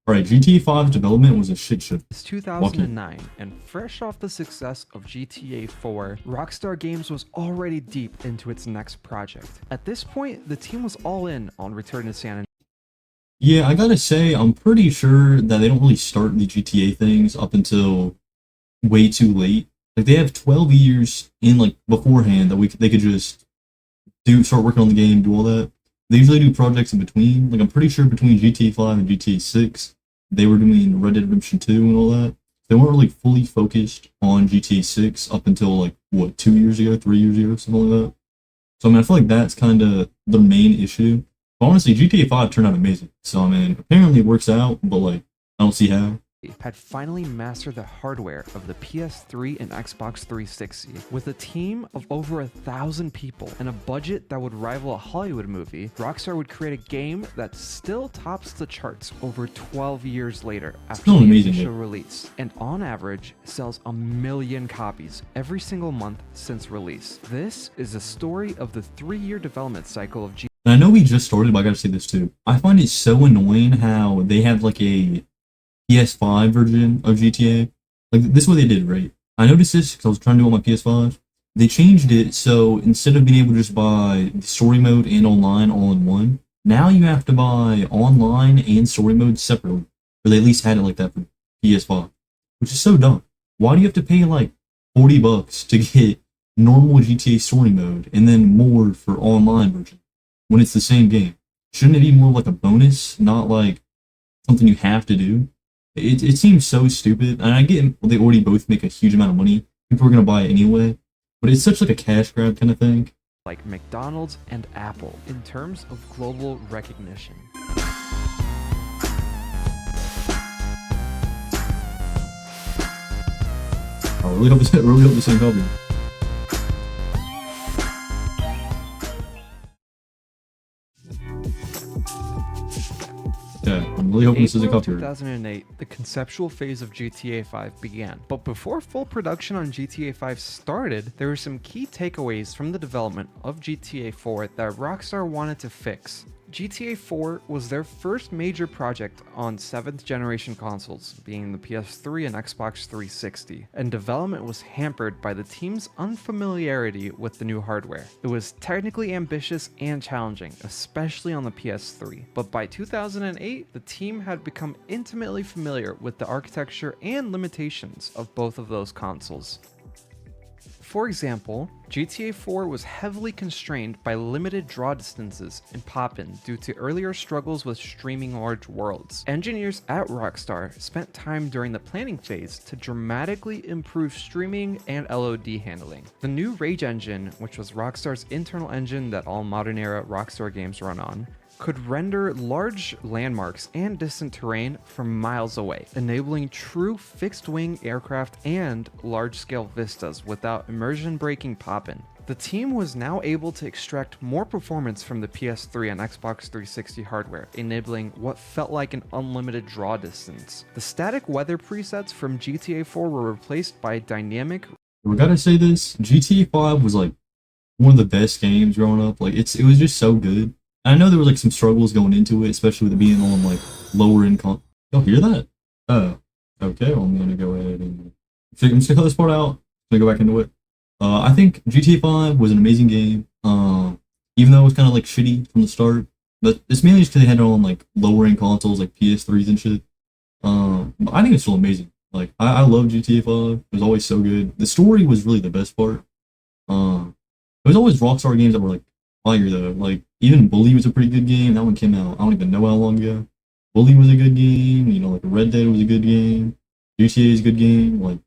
Alright, GTA 5 development was a shit show. It's Lucky. 2009, and fresh off the success of GTA 4, Rockstar Games was already deep into its next project. At this point, the team was all in on Return to San Andreas. Yeah, I gotta say, I'm pretty sure that they don't really start the GTA things up until way too late. Like, they have 12 years in, like, beforehand that they could just start working on the game, do all that. They usually do projects in between. Like, I'm pretty sure between GTA 5 and GTA 6, they were doing Red Dead Redemption 2 and all that. They weren't really fully focused on GTA 6 up until, like, what, 2 years ago, 3 years ago, something like that. So, I mean, I feel like that's kind of the main issue. But honestly, GTA 5 turned out amazing. So, I mean, apparently it works out, but, like, I don't see how. Had finally mastered the hardware of the PS3 and Xbox 360. With a team of over 1,000 people and a budget that would rival a Hollywood movie, Rockstar would create a game that still tops the charts over 12 years later after Still the amazing, initial yeah. release, and on average sells 1 million copies every single month since release. This is a story of the 3-year development cycle of GTA. And I know we just started, but I gotta say this too. I find it so annoying how they have, like, a PS5 version of GTA. Like, this is what they did, right? I noticed this because I was trying to do it on my PS5. They changed it so instead of being able to just buy the story mode and online all in one, now you have to buy online and story mode separately. Or they at least had it like that for PS5, which is so dumb. Why do you have to pay like $40 to get normal GTA story mode and then more for online version when it's the same game? Shouldn't it be more like a bonus, not like something you have to do? It seems so stupid, and I get they already both make a huge amount of money. People are gonna buy it anyway, but it's such like a cash grab kind of thing. Like McDonald's and Apple in terms of global recognition. I really hope this ain't helping. Yeah, I'm really hoping this isn't April copyright. 2008, the conceptual phase of GTA 5 began. But before full production on GTA 5 started, there were some key takeaways from the development of GTA 4 that Rockstar wanted to fix. GTA 4 was their first major project on 7th generation consoles, being the PS3 and Xbox 360, and development was hampered by the team's unfamiliarity with the new hardware. It was technically ambitious and challenging, especially on the PS3, but by 2008, the team had become intimately familiar with the architecture and limitations of both of those consoles. For example, GTA 4 was heavily constrained by limited draw distances and pop-in due to earlier struggles with streaming large worlds. Engineers at Rockstar spent time during the planning phase to dramatically improve streaming and LOD handling. The new Rage engine, which was Rockstar's internal engine that all modern-era Rockstar games run on, could render large landmarks and distant terrain from miles away, enabling true fixed-wing aircraft and large-scale vistas without immersion-breaking pop-in. The team was now able to extract more performance from the PS3 and Xbox 360 hardware, enabling what felt like an unlimited draw distance. The static weather presets from GTA 4 were replaced by dynamic. We gotta say this: GTA 5 was like one of the best games growing up. Like, it was just so good. I know there was like some struggles going into it, especially with it being on like lower income. Y'all hear that? Oh, okay. Well, I'm gonna go ahead and I'm just gonna cut this part out. I'm gonna go back into it. I think GTA 5 was an amazing game. Even though it was kind of like shitty from the start, but it's mainly just because they had it on like lower end consoles like PS3s and shit. But I think it's still amazing. Like, I love GTA 5. It was always so good. The story was really the best part. It was always Rockstar games that were like fire though. Like, even Bully was a pretty good game. That one came out, I don't even know how long ago. Bully was a good game. You know, like Red Dead was a good game. GTA is a good game. Like,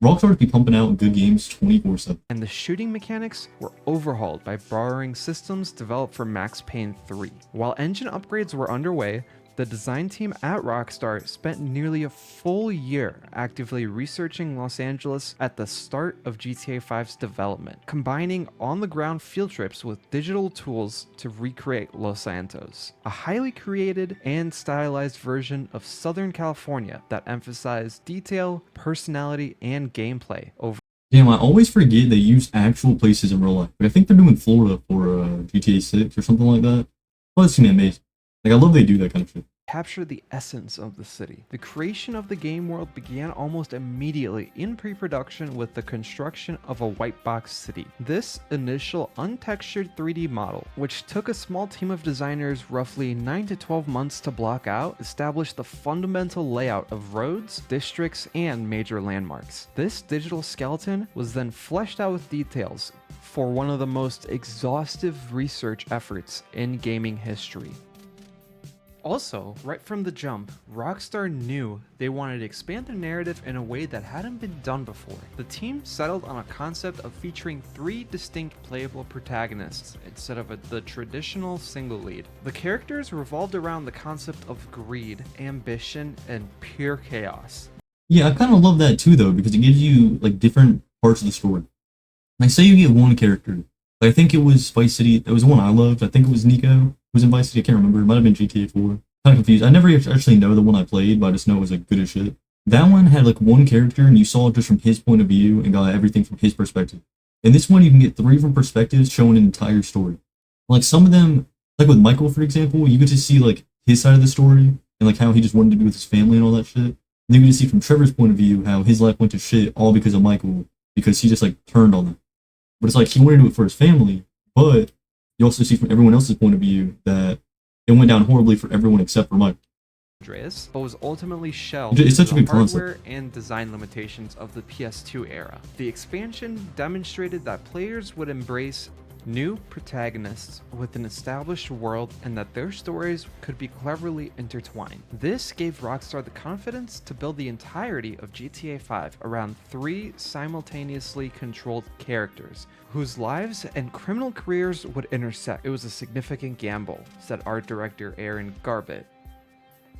Rockstar be pumping out good games 24/7. And the shooting mechanics were overhauled by borrowing systems developed for Max Payne 3. While engine upgrades were underway, the design team at Rockstar spent nearly a full year actively researching Los Angeles at the start of GTA 5's development, combining on-the-ground field trips with digital tools to recreate Los Santos, a highly created and stylized version of Southern California that emphasized detail, personality, and gameplay over. Damn, I always forget they use actual places in real life. Like, I think they're doing Florida for GTA 6 or something like that. Oh, that's gonna be amazing. Like, I love they do that kind of shit. capture the essence of the city. The creation of the game world began almost immediately in pre-production with the construction of a white box city. This initial untextured 3D model, which took a small team of designers roughly 9 to 12 months to block out, established the fundamental layout of roads, districts, and major landmarks. This digital skeleton was then fleshed out with details for one of the most exhaustive research efforts in gaming history. Also, right from the jump, Rockstar knew they wanted to expand the narrative in a way that hadn't been done before. The team settled on a concept of featuring 3 distinct playable protagonists instead of the traditional single lead. The characters revolved around the concept of greed, ambition, and pure chaos. Yeah, I kind of love that too, though, because it gives you like different parts of the story. Like, say you get one character. Like, I think it was Vice City. It was the one I loved. I think it was Nico who was in Vice City. I can't remember. It might have been GTA 4. Kind of confused. I never actually know the one I played, but I just know it was like good as shit. That one had like one character, and you saw it just from his point of view and got everything from his perspective. In this one, you can get 3 different perspectives showing an entire story. Like some of them, like with Michael, for example, you get to see like his side of the story and like how he just wanted to be with his family and all that shit. And then you get to see from Trevor's point of view how his life went to shit all because of Michael, because he just like turned on them. But it's like he wanted to do it for his family, but you also see from everyone else's point of view that it went down horribly for everyone except for Mike. Andreas, but was ultimately shelved It's such a due good to the hardware concept. and design limitations of the PS2 era. The expansion demonstrated that players would embrace new protagonists with an established world and that their stories could be cleverly intertwined. This gave Rockstar the confidence to build the entirety of GTA 5 around 3 simultaneously controlled characters whose lives and criminal careers would intersect. It was a significant gamble, said art director Aaron Garbett.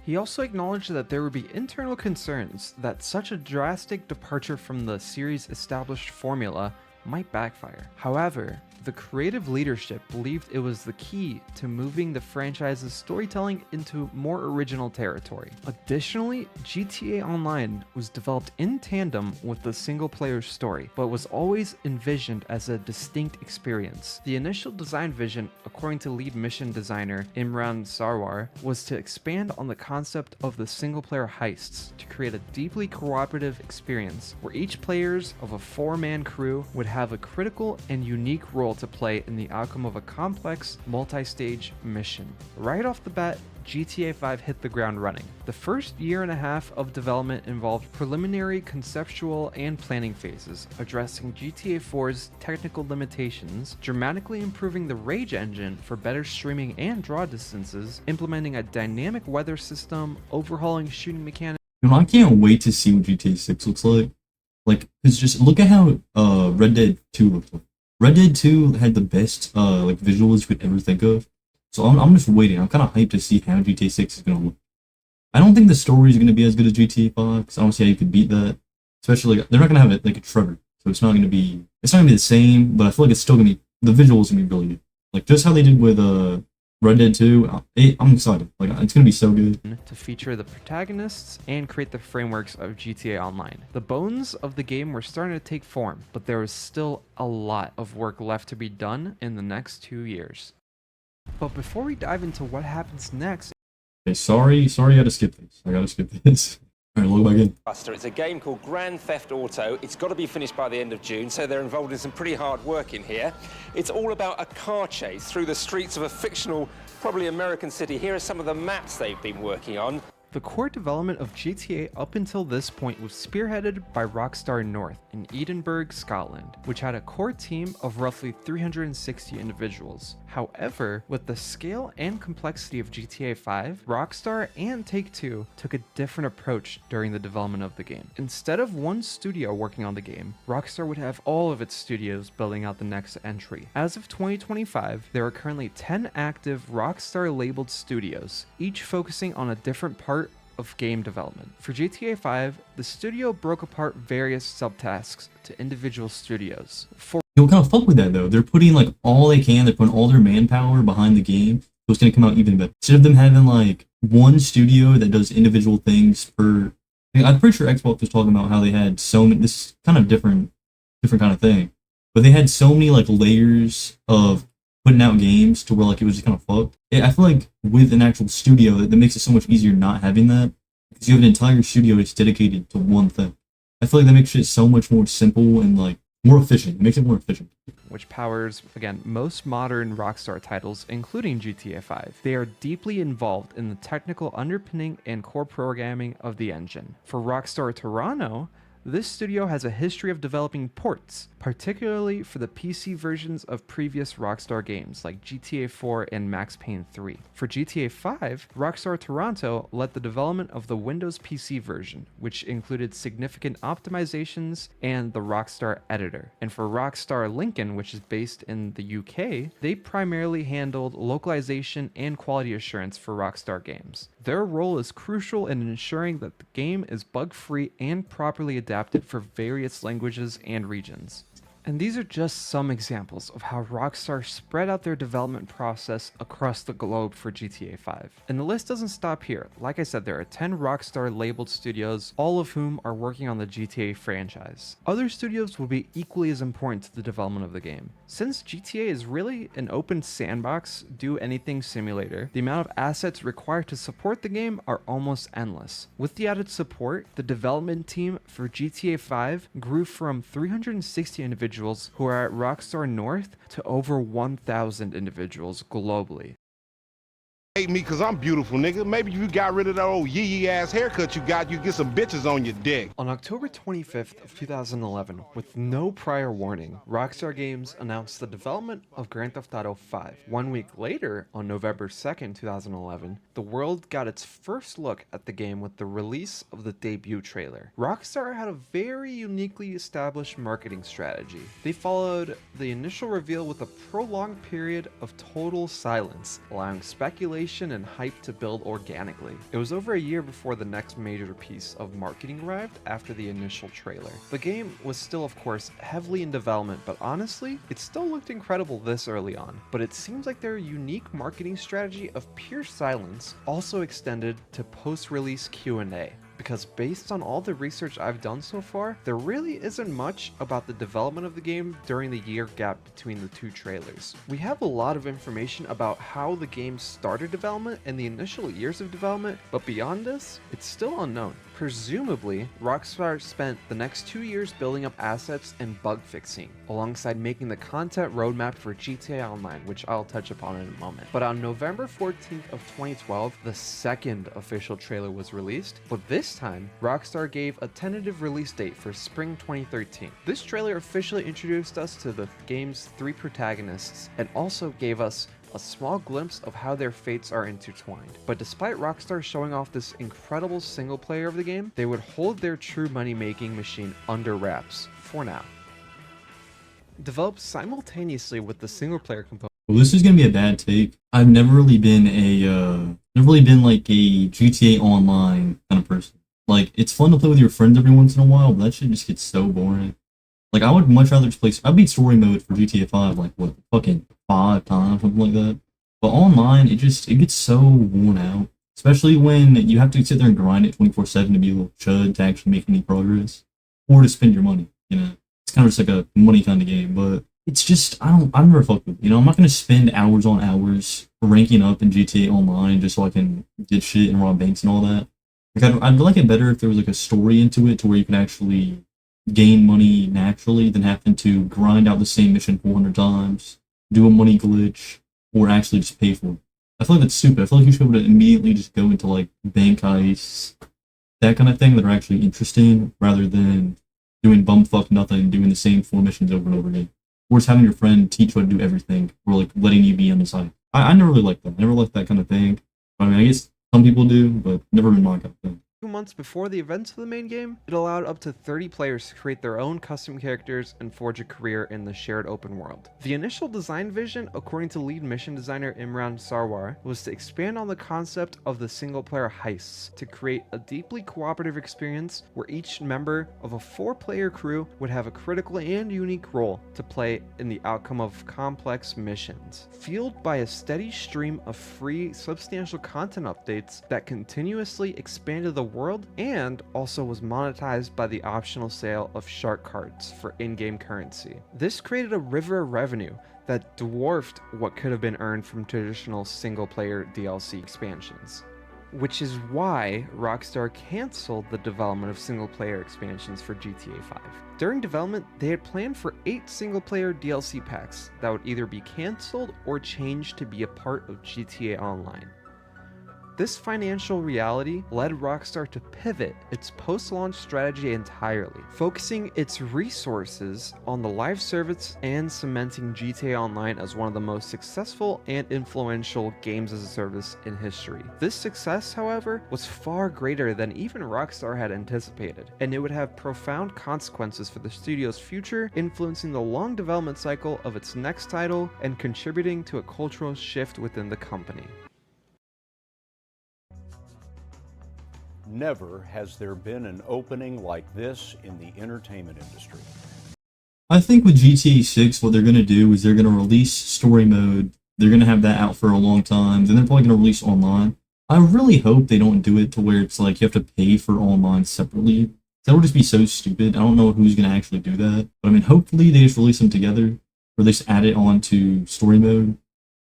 He also acknowledged that there would be internal concerns that such a drastic departure from the series' established formula might backfire. However, the creative leadership believed it was the key to moving the franchise's storytelling into more original territory. Additionally, GTA Online was developed in tandem with the single-player story, but was always envisioned as a distinct experience. The initial design vision, according to lead mission designer Imran Sarwar, was to expand on the concept of the single-player heists to create a deeply cooperative experience where each players of a 4-man crew would have a critical and unique role to play in the outcome of a complex, multi-stage mission. Right off the bat, GTA 5 hit the ground running. The first year and a half of development involved preliminary, conceptual, and planning phases, addressing GTA 4's technical limitations, dramatically improving the Rage engine for better streaming and draw distances, implementing a dynamic weather system, overhauling shooting mechanics. I can't wait to see what GTA 6 looks like. Like, cause just look at how Red Dead 2 looked like. Red Dead 2 had the best like visuals you could ever think of. So I'm just waiting. I'm kind of hyped to see how GTA 6 is gonna look. I don't think the story is gonna be as good as GTA 5 because I don't see how you could beat that. Especially like, they're not gonna have it like a Trevor, so it's not gonna be the same. But I feel like it's still gonna be the visuals gonna be really good. Like just how they did with Red Dead 2. I'm excited. Like it's gonna be so good. To feature the protagonists and create the frameworks of GTA Online. The bones of the game were starting to take form, but there was still a lot of work left to be done in the next 2 years. But before we dive into what happens next, Okay, sorry, I gotta skip this. Alright, log back in. It's a game called Grand Theft Auto. It's got to be finished by the end of June, so they're involved in some pretty hard work in here. It's all about a car chase through the streets of a fictional, probably American city. Here are some of the maps they've been working on. the core development of GTA up until this point was spearheaded by Rockstar North in Edinburgh, Scotland, which had a core team of roughly 360 individuals. However, with the scale and complexity of GTA 5, Rockstar and Take-Two took a different approach during the development of the game. Instead of one studio working on the game, Rockstar would have all of its studios building out the next entry. As of 2025, there are currently 10 active Rockstar labeled studios, each focusing on a different part of game development. For GTA 5, the studio broke apart various subtasks to individual studios. Yo, kind of fuck with that though. They're putting like all they can. They're putting all their manpower behind the game, so it's gonna come out even better. Instead of them having like one studio that does individual things per. I'm pretty sure Xbox was talking about how they had so many. This is kind of different kind of thing, but they had so many like layers of putting out games to where like it was just kind of fucked. I feel like with an actual studio, that makes it so much easier not having that because you have an entire studio that's dedicated to one thing. I feel like that makes it so much more simple and like more efficient. It makes it more efficient. Which powers, again, most modern Rockstar titles, including GTA 5. They are deeply involved in the technical underpinning and core programming of the engine. For Rockstar Toronto, this studio has a history of developing ports, particularly for the PC versions of previous Rockstar games like GTA 4 and Max Payne 3. For GTA 5, Rockstar Toronto led the development of the Windows PC version, which included significant optimizations and the Rockstar editor. And for Rockstar Lincoln, which is based in the UK, they primarily handled localization and quality assurance for Rockstar games. Their role is crucial in ensuring that the game is bug-free and properly adapted for various languages and regions. And these are just some examples of how Rockstar spread out their development process across the globe for GTA 5. And the list doesn't stop here. Like I said, there are 10 Rockstar labeled studios, all of whom are working on the GTA franchise. Other studios will be equally as important to the development of the game. Since GTA is really an open sandbox, do anything simulator, the amount of assets required to support the game are almost endless. With the added support, the development team for GTA 5 grew from 360 individuals who are at Rockstar North to over 1,000 individuals globally. Hate me because I'm beautiful, nigga. Maybe if you got rid of that old yee ass haircut you got, you get some bitches on your dick. On October 25th of 2011, with no prior warning, Rockstar Games announced the development of Grand Theft Auto 5. 1 week later, on November 2nd, 2011, the world got its first look at the game with the release of the debut trailer. Rockstar had a very uniquely established marketing strategy. They followed the initial reveal with a prolonged period of total silence, allowing speculation and hype to build organically. It was over a year before the next major piece of marketing arrived after the initial trailer. The game was still, of course, heavily in development, but honestly, it still looked incredible this early on. But it seems like their unique marketing strategy of pure silence also extended to post-release Q&A. Because based on all the research I've done so far, there really isn't much about the development of the game during the year gap between the two trailers. We have a lot of information about how the game started development and the initial years of development, but beyond this, it's still unknown. Presumably, Rockstar spent the next 2 years building up assets and bug fixing, alongside making the content roadmap for GTA Online, which I'll touch upon in a moment. But on November 14th of 2012, the second official trailer was released, but this time, Rockstar gave a tentative release date for spring 2013. This trailer officially introduced us to the game's 3 protagonists, and also gave us a small glimpse of how their fates are intertwined. But despite Rockstar showing off this incredible single player of the game, they would hold their true money-making machine under wraps, for now. Developed simultaneously with the single player component. Well, this is gonna be a bad take. I've never really been like a GTA Online kind of person. Like, it's fun to play with your friends every once in a while, but that shit just gets so boring. Like, I would much rather just play. I beat story mode for GTA 5 like what, fucking 5 times, something like that. But online, it gets so worn out. Especially when you have to sit there and grind it 24/7 to be a little chud to actually make any progress, or to spend your money. You know, it's kind of just like a money kind of game. But it's just I've never fucked with it. You know, I'm not gonna spend hours on hours ranking up in GTA Online just so I can get shit and rob banks and all that. Like, I'd like it better if there was like a story into it to where you can actually gain money naturally than having to grind out the same mission 400 times, do a money glitch, or actually just pay for it. I feel like that's stupid. I feel like you should be able to immediately just go into like bank heists, that kind of thing that are actually interesting, rather than doing bumfuck nothing, doing the same 4 missions over and over again. Or just having your friend teach you how to do everything, or like letting you be on the side. I never really liked that. I never liked that kind of thing. I mean, I guess some people do, but never been my kind of thing. 2 months before the events of the main game, it allowed up to 30 players to create their own custom characters and forge a career in the shared open world. The initial design vision, according to lead mission designer Imran Sarwar, was to expand on the concept of the single-player heists to create a deeply cooperative experience where each member of a 4-player crew would have a critical and unique role to play in the outcome of complex missions. Fueled by a steady stream of free, substantial content updates that continuously expanded the world and also was monetized by the optional sale of shark cards for in-game currency. This created a river of revenue that dwarfed what could have been earned from traditional single-player DLC expansions. Which is why Rockstar canceled the development of single-player expansions for GTA 5. During development, they had planned for 8 single-player DLC packs that would either be canceled or changed to be a part of GTA Online. This financial reality led Rockstar to pivot its post-launch strategy entirely, focusing its resources on the live service and cementing GTA Online as one of the most successful and influential games as a service in history. This success, however, was far greater than even Rockstar had anticipated, and it would have profound consequences for the studio's future, influencing the long development cycle of its next title and contributing to a cultural shift within the company. Never has there been an opening like this in the entertainment industry. I think with GTA 6, what they're going to do is they're going to release story mode. They're going to have that out for a long time. Then they're probably going to release online. I really hope they don't do it to where it's like you have to pay for online separately. That would just be so stupid. I don't know who's going to actually do that. But I mean, hopefully they just release them together, or they just add it onto story mode.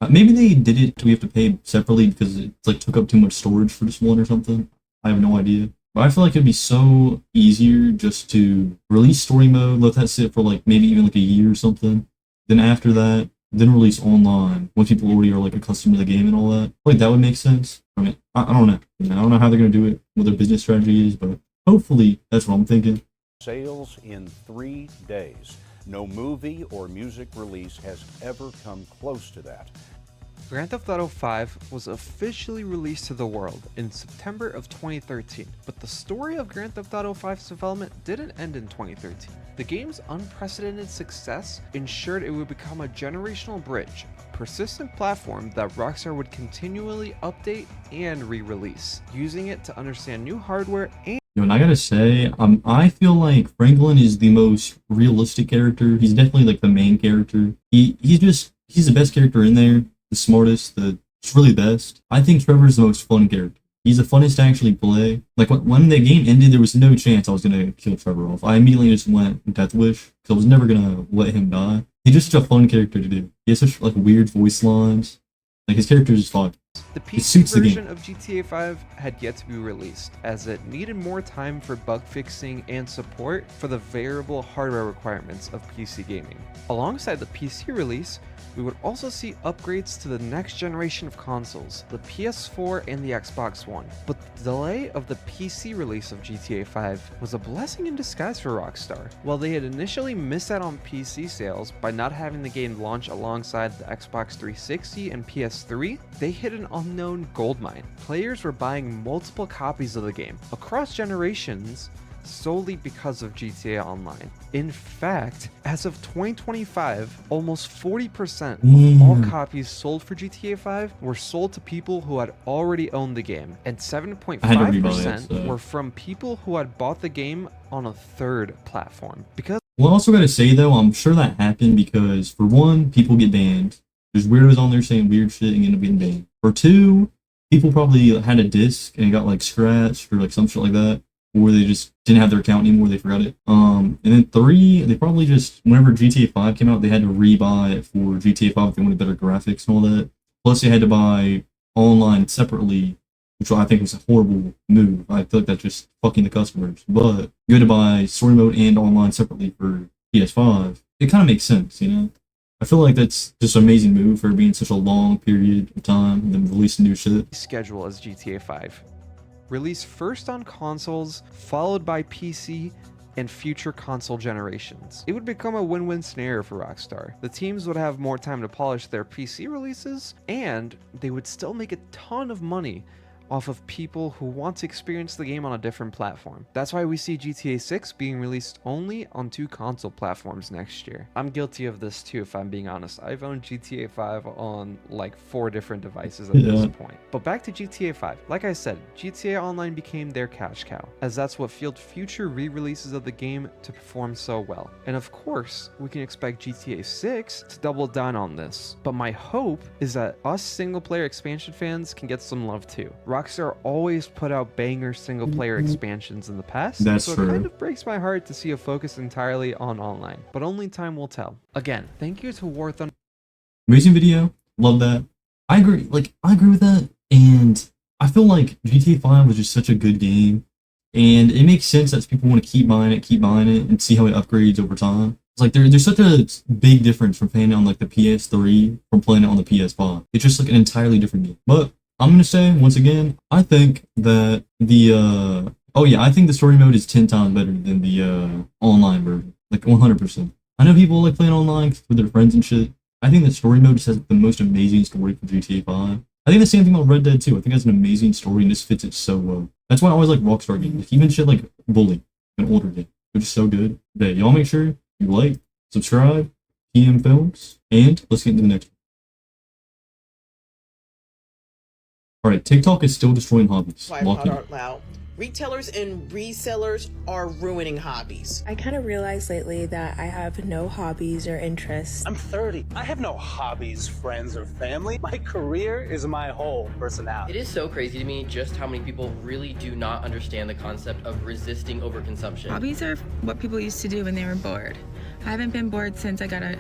Maybe they did it to we have to pay separately because it like took up too much storage for this one or something. I have no idea. But I feel like it'd be so easier just to release story mode, let that sit for like maybe even like a year or something. Then after that, then release online when people already are like accustomed to the game and all that. Like that would make sense. I mean, I don't know. I don't know how they're gonna do it, what their business strategy is, but hopefully that's what I'm thinking. Sales in 3 days. No movie or music release has ever come close to that. Grand Theft Auto 5 was officially released to the world in September of 2013, but the story of Grand Theft Auto 5's development didn't end in 2013. The game's unprecedented success ensured it would become a generational bridge, a persistent platform that Rockstar would continually update and re-release, using it to understand new hardware and And I gotta say, I feel like Franklin is the most realistic character. He's definitely like the main character. He's the best character in there. The smartest, just really best. I think Trevor's the most fun character. He's the funnest to actually play. Like when the game ended, there was no chance I was gonna kill Trevor off. I immediately just went Death Wish because I was never gonna let him die. He's just such a fun character to do. He has such like weird voice lines. Like his character is fun. the It suits PC the version game. of GTA 5 had yet to be released, as it needed more time for bug fixing and support for the variable hardware requirements of PC gaming. Alongside the PC release, we would also see upgrades to the next generation of consoles, the PS4 and the Xbox One. But the delay of the PC release of GTA 5 was a blessing in disguise for Rockstar. While they had initially missed out on PC sales by not having the game launch alongside the Xbox 360 and PS3, they hit an unknown goldmine. Players were buying multiple copies of the game across generations solely because of GTA Online. In fact, as of 2025, almost 40% of all copies sold for GTA 5 were sold to people who had already owned the game, and 7.5% were from people who had bought the game on a third platform. Because Well, I also gotta say though, I'm sure that happened because for one, people get banned. There's weirdos on there saying weird shit and end up getting banned. For two, people probably had a disc and it got like scratched or like some shit like that. Or they just didn't have their account anymore, they forgot it. And then three, they probably just, whenever GTA 5 came out, they had to rebuy it for GTA 5 if they wanted better graphics and all that. Plus they had to buy online separately, which I think was a horrible move. I feel like that's just fucking the customers. But you had to buy story mode and online separately for PS5. It kind of makes sense, you know? I feel like that's just an amazing move for being such a long period of time and then releasing new shit. schedule as GTA 5. Release first on consoles, followed by PC and future console generations. It would become a win-win scenario for Rockstar. The teams would have more time to polish their PC releases, and they would still make a ton of money off of people who want to experience the game on a different platform. That's why we see GTA 6 being released only on 2 console platforms next year. I'm guilty of this too, if I'm being honest. I've owned GTA 5 on like 4 different devices at this point. But back to GTA 5. Like I said, GTA Online became their cash cow, as that's what fueled future re-releases of the game to perform so well. And of course, we can expect GTA 6 to double down on this. But my hope is that us single-player expansion fans can get some love too. Rockstar always put out banger single-player expansions in the past, That's so true. it kind of breaks my heart to see a focus entirely on online, but only time will tell. Again, thank you to War Thunder Amazing video. Love that. I agree. Like, I agree with that. And I feel like GTA 5 was just such a good game. And it makes sense that people want to keep buying it, and see how it upgrades over time. It's like there's such a big difference from playing it on like the PS3 from playing it on the PS5. It's just like an entirely different game. But I'm gonna say once again, I think that I think the story mode is 10 times better than the online version. Like 100%. I know people like playing online with their friends and shit. I think the story mode just has the most amazing story for GTA 5. I think the same thing about Red Dead 2. I think it has an amazing story and just fits it so well. That's why I always like Rockstar games. Even shit like Bully, an older game. They're just so good. Yeah, y'all make sure you like, subscribe, TM Films, and let's get into the next one. Alright, TikTok is still destroying hobbies. Lock in. Out loud. Retailers and resellers are ruining hobbies. I kind of realized lately that I have no hobbies or interests. I'm 30. I have no hobbies, friends, or family. My career is my whole personality. It is so crazy to me just how many people really do not understand the concept of resisting overconsumption. Hobbies are what people used to do when they were bored. I haven't been bored since I got a...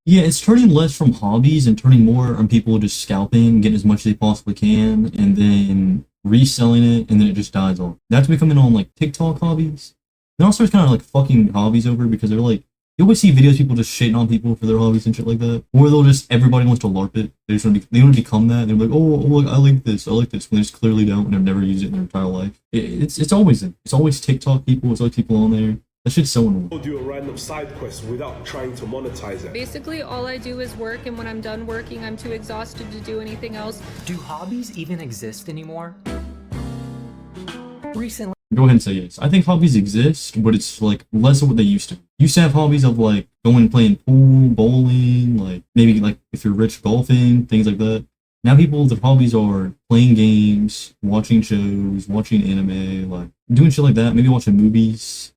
Yeah, it's turning less from hobbies and turning more on people just scalping, getting as much as they possibly can, and then reselling it, and then it just dies off. That's becoming on like TikTok hobbies. Then also it's kind of like fucking hobbies over because they're like, you always see videos of people just shitting on people for their hobbies and shit like that. Or they'll just, everybody wants to LARP it. They want to become that. They're like, oh, look, I like this, when they just clearly don't, and they've never used it in their entire life. It's always it. It's always TikTok people, it's always people on there. That shit's so annoying. I'll do a random side quest without trying to monetize it. Basically, all I do is work, and when I'm done working, I'm too exhausted to do anything else. Do hobbies even exist anymore? Recently. Go ahead and say yes. I think hobbies exist, but it's like less of what they used to. You used to have hobbies of like going and playing pool, bowling, like maybe like if you're rich, golfing, things like that. Now people, their hobbies are playing games, watching shows, watching anime, like doing shit like that, maybe watching movies,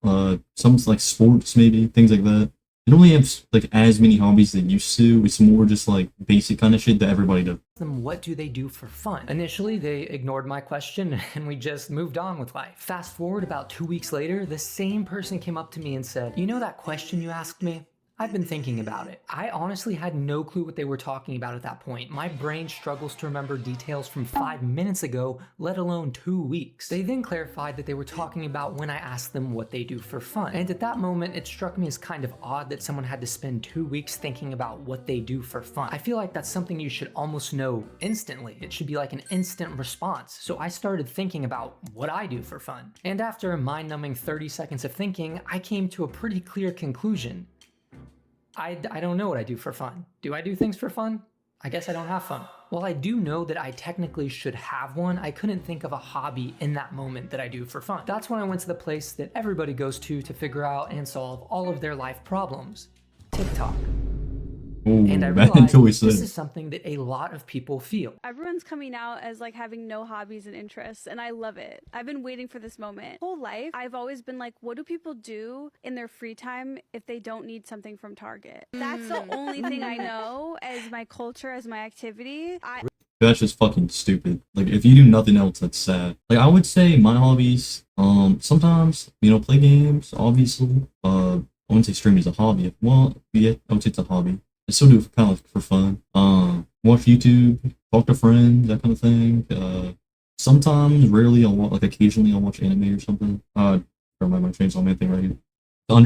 some like sports, maybe, things like that. They don't really have like as many hobbies as they used to. It's more just like basic kind of shit that everybody does. What do they do for fun? Initially, they ignored my question and we just moved on with life. Fast forward about 2 weeks later, the same person came up to me and said, you know that question you asked me? I've been thinking about it. I honestly had no clue what they were talking about at that point. My brain struggles to remember details from 5 minutes ago, let alone 2 weeks. They then clarified that they were talking about when I asked them what they do for fun. And at that moment, it struck me as kind of odd that someone had to spend 2 weeks thinking about what they do for fun. I feel like that's something you should almost know instantly. It should be like an instant response. So I started thinking about what I do for fun. And after a mind-numbing 30 seconds of thinking, I came to a pretty clear conclusion. I don't know what I do for fun. Do I do things for fun? I guess I don't have fun. While I do know that I technically should have one, I couldn't think of a hobby in that moment that I do for fun. That's when I went to the place that everybody goes to figure out and solve all of their life problems, TikTok. Ooh, and I realized this is something that a lot of people feel. Everyone's coming out as like having no hobbies and interests, and I love it. I've been waiting for this moment. Whole life, I've always been like, what do people do in their free time if they don't need something from Target? That's the only thing I know as my culture, as my activity. That's just fucking stupid. Like, if you do nothing else, that's sad. Like, I would say my hobbies, sometimes, play games, obviously. I wouldn't say streaming is a hobby. Well, yeah, I would say it's a hobby. I still do it kind of for fun. Watch YouTube, talk to friends, that kind of thing. Sometimes, rarely, occasionally I'll watch anime or something. Never mind, my Chainsaw Man thing right here.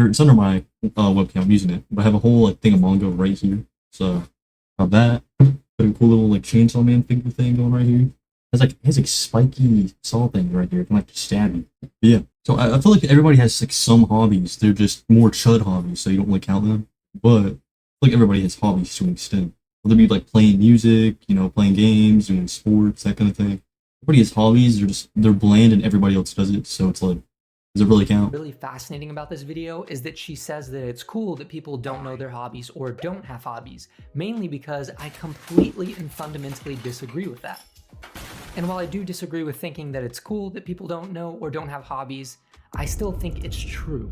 It's under my webcam, I'm using it. But I have a whole thing of manga right here. So, have that. Got a cool little Chainsaw Man figure thing going right here. It has spiky saw thing right here. It can just stab you. But yeah. So I feel like everybody has some hobbies. They're just more chud hobbies, so you don't really count them. But like everybody has hobbies to an extent. Whether it be playing music, playing games, doing sports, that kind of thing. Everybody has hobbies, they're bland and everybody else does it, so it's like, does it really count? Really fascinating about this video is that she says that it's cool that people don't know their hobbies or don't have hobbies, mainly because I completely and fundamentally disagree with that. And while I do disagree with thinking that it's cool that people don't know or don't have hobbies, I still think it's true.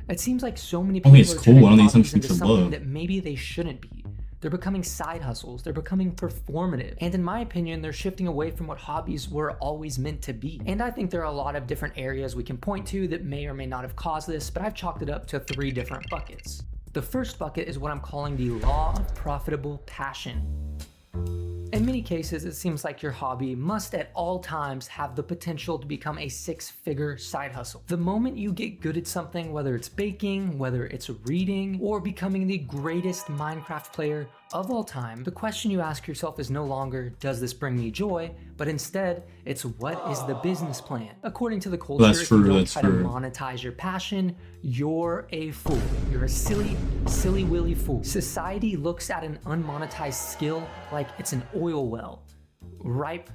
It seems like so many people are turning hobbies into something that maybe they shouldn't be. They're becoming side hustles, they're becoming performative, and in my opinion, they're shifting away from what hobbies were always meant to be. And I think there are a lot of different areas we can point to that may or may not have caused this, but I've chalked it up to 3 different buckets. The first bucket is what I'm calling the law of profitable passion. In many cases, it seems like your hobby must at all times have the potential to become a six-figure side hustle. The moment you get good at something, whether it's baking, whether it's reading, or becoming the greatest Minecraft player of all time, the question you ask yourself is no longer, does this bring me joy? But instead, it's what is the business plan? According to the culture, if you don't try to monetize your passion, you're a fool. You're a silly willy fool. Society looks at an unmonetized skill like it's an oil well, ripe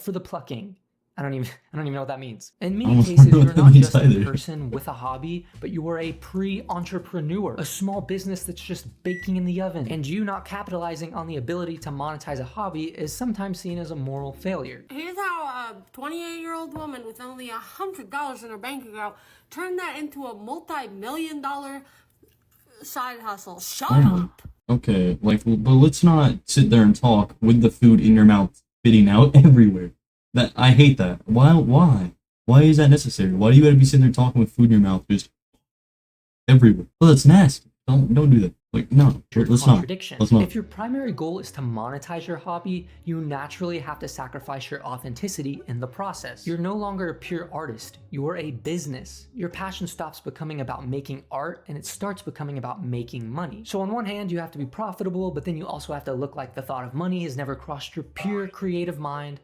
for the plucking. I don't even know what that means. In many cases, you're not just a person with a hobby, but you are a pre-entrepreneur, a small business that's just baking in the oven. And you not capitalizing on the ability to monetize a hobby is sometimes seen as a moral failure. Here's how a 28-year-old woman with only $100 in her bank account turned that into a multi-million-dollar side hustle. Shut up. Okay, like, but let's not sit there and talk with the food in your mouth spitting out everywhere. That I hate that. Why is that necessary? Why do you gotta be sitting there talking with food in your mouth just everywhere? Well, that's nasty. Don't do that. Like, no, let's not. If your primary goal is to monetize your hobby, you naturally have to sacrifice your authenticity in the process. You're no longer a pure artist, you're a business. Your passion stops becoming about making art and it starts becoming about making money. So on one hand, you have to be profitable, but then you also have to look like the thought of money has never crossed your pure creative mind,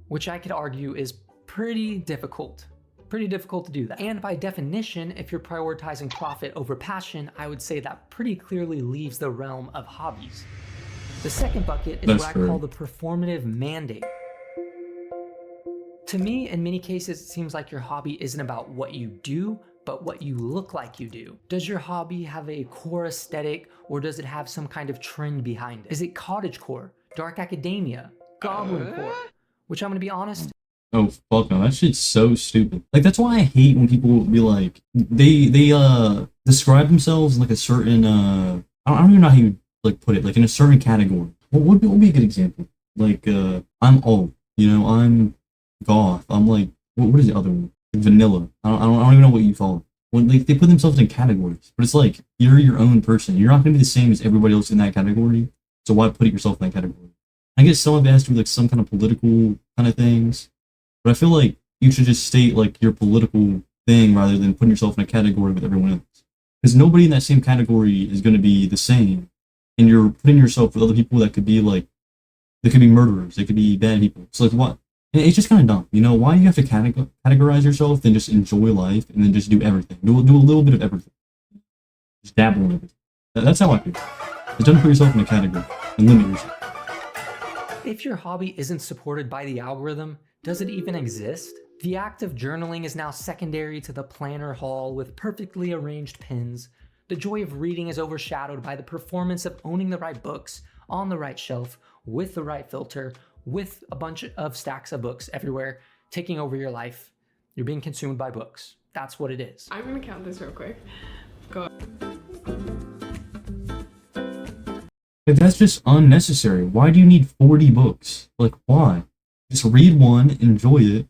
which I could argue is pretty difficult to do that. And by definition, if you're prioritizing profit over passion, I would say that pretty clearly leaves the realm of hobbies. The second bucket is what I call the performative mandate. To me, in many cases, it seems like your hobby isn't about what you do, but what you look like you do. Does your hobby have a core aesthetic, or does it have some kind of trend behind it? Is it cottagecore, dark academia, goblin core? Which I'm gonna be honest. Oh fuck no, that shit's so stupid. Like, that's why I hate when people be like, they describe themselves in like a certain I don't even know how you like put it, like in a certain category. What would be a good example? Like I'm alt, you know, I'm goth, I'm like what is the other one? Vanilla. I don't even know what you call it. When they put themselves in categories, but it's like you're your own person. You're not gonna be the same as everybody else in that category. So why put yourself in that category? I guess some of it has to be like some kind of political kind of things, but I feel like you should just state like your political thing rather than putting yourself in a category with everyone else. Because nobody in that same category is going to be the same, and you're putting yourself with other people that could be like, they could be murderers, they could be bad people. So like what? And it's just kind of dumb, you know? Why do you have to categorize yourself and just enjoy life and then just do everything? Do a little bit of everything. Just dabble in everything. That's how I feel. Just don't put yourself in a category and limit yourself. If your hobby isn't supported by the algorithm, does it even exist? The act of journaling is now secondary to the planner haul with perfectly arranged pins. The joy of reading is overshadowed by the performance of owning the right books on the right shelf with the right filter, with a bunch of stacks of books everywhere taking over your life. You're being consumed by books. That's what it is. I'm gonna count this real quick. Go. Like, that's just unnecessary. Why do you need 40 books? Like, why? Just read one, enjoy it.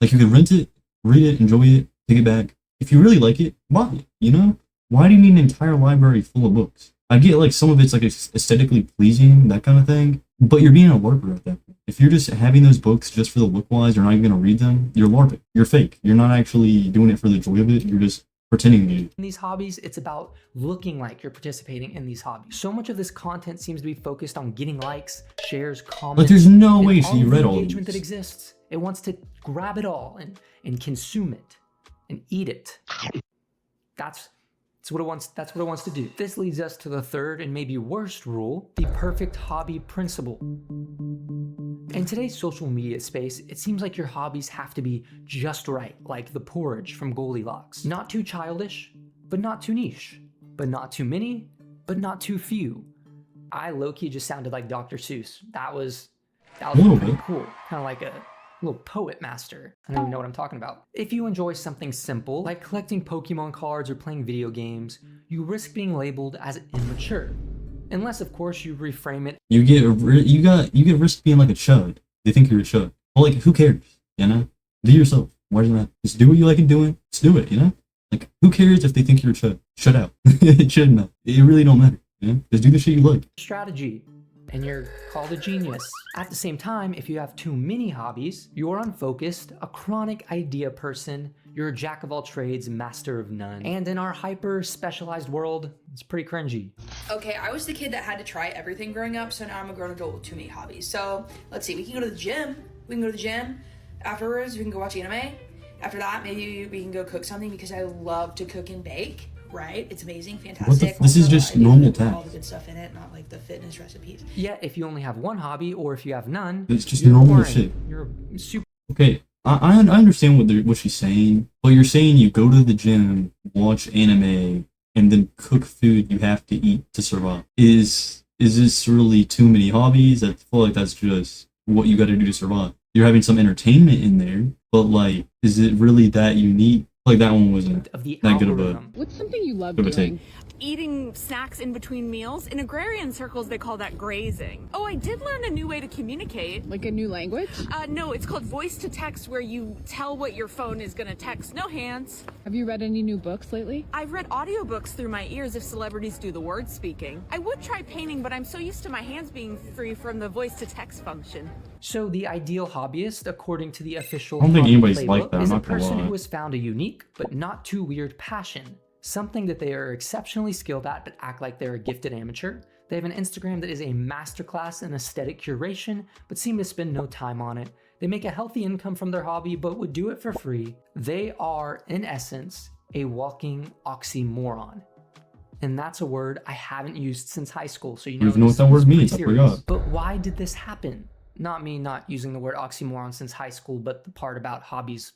Like, you can rent it, read it, enjoy it, take it back. If you really like it, buy it, you know? Why do you need an entire library full of books? I get, like, some of it's, like, aesthetically pleasing, that kind of thing, but you're being a LARPer at that point. If you're just having those books just for the look-wise, you're not even going to read them, you're LARPing. You're fake. You're not actually doing it for the joy of it, you're just pretending to. In these hobbies, it's about looking like you're participating in these hobbies. So much of this content seems to be focused on getting likes, shares, comments. Like, there's no way she read all of engagement that exists. It wants to grab it all and consume it and eat it. That's what it wants to do. This leads us to the third and maybe worst rule, the perfect hobby principle. In today's social media space, it seems like your hobbies have to be just right, like the porridge from Goldilocks. Not too childish, but not too niche. But not too many, but not too few. I low-key just sounded like Dr. Seuss. That was pretty cool. Kind of like a little poet master. I don't even know what I'm talking about. If you enjoy something simple, like collecting Pokemon cards or playing video games, you risk being labeled as immature. Unless, of course, you reframe it. You get risk being like a chud. They think you're a chud. Well, like, who cares? You know? Do yourself. Why doesn't that? Just do what you like doing. Just do it, you know? Like, who cares if they think you're shut out? It shouldn't matter. It really don't matter. You know? Just do the shit you like. Strategy, and you're called a genius. At the same time, if you have too many hobbies, you're unfocused, a chronic idea person, you're a jack of all trades, master of none. And in our hyper specialized world, it's pretty cringy. Okay, I was the kid that had to try everything growing up, so now I'm a grown adult with too many hobbies. So let's see, we can go to the gym. Afterwards, we can go watch anime. After that, maybe we can go cook something because I love to cook and bake. Right? It's amazing, fantastic. This is just normal tasks. All the good stuff in it, not like the fitness recipes. Yet, if you only have one hobby, or if you have none, it's just normal boring. shit. You're super. Okay, I understand what she's saying, but you're saying you go to the gym, watch anime, and then cook food you have to eat to survive. Is this really too many hobbies? I feel like that's just what you got to do to survive. You're having some entertainment in there, but like, is it really that unique? Like that one wasn't that good of a. What's something you love doing? Eating snacks in between meals. In agrarian circles, they call that grazing. Oh, I did learn a new way to communicate. Like a new language? No, it's called voice to text, where you tell what your phone is gonna text. No hands. Have you read any new books lately? I've read audiobooks through my ears if celebrities do the word speaking. I would try painting, but I'm so used to my hands being free from the voice to text function. So the ideal hobbyist, according to the official I don't think hobby anybody's playbook, like that, is I'm a not gonna person lie. who has found a unique but not too weird passion. Something that they are exceptionally skilled at but act like they're a gifted amateur. They have an Instagram that is a masterclass in aesthetic curation but seem to spend no time on it. They make a healthy income from their hobby but would do it for free. They are, in essence, a walking oxymoron. And that's a word I haven't used since high school, so you know, I don't even know what that word means, I forgot. But why did this happen? Not me not using the word oxymoron since high school, but the part about hobbies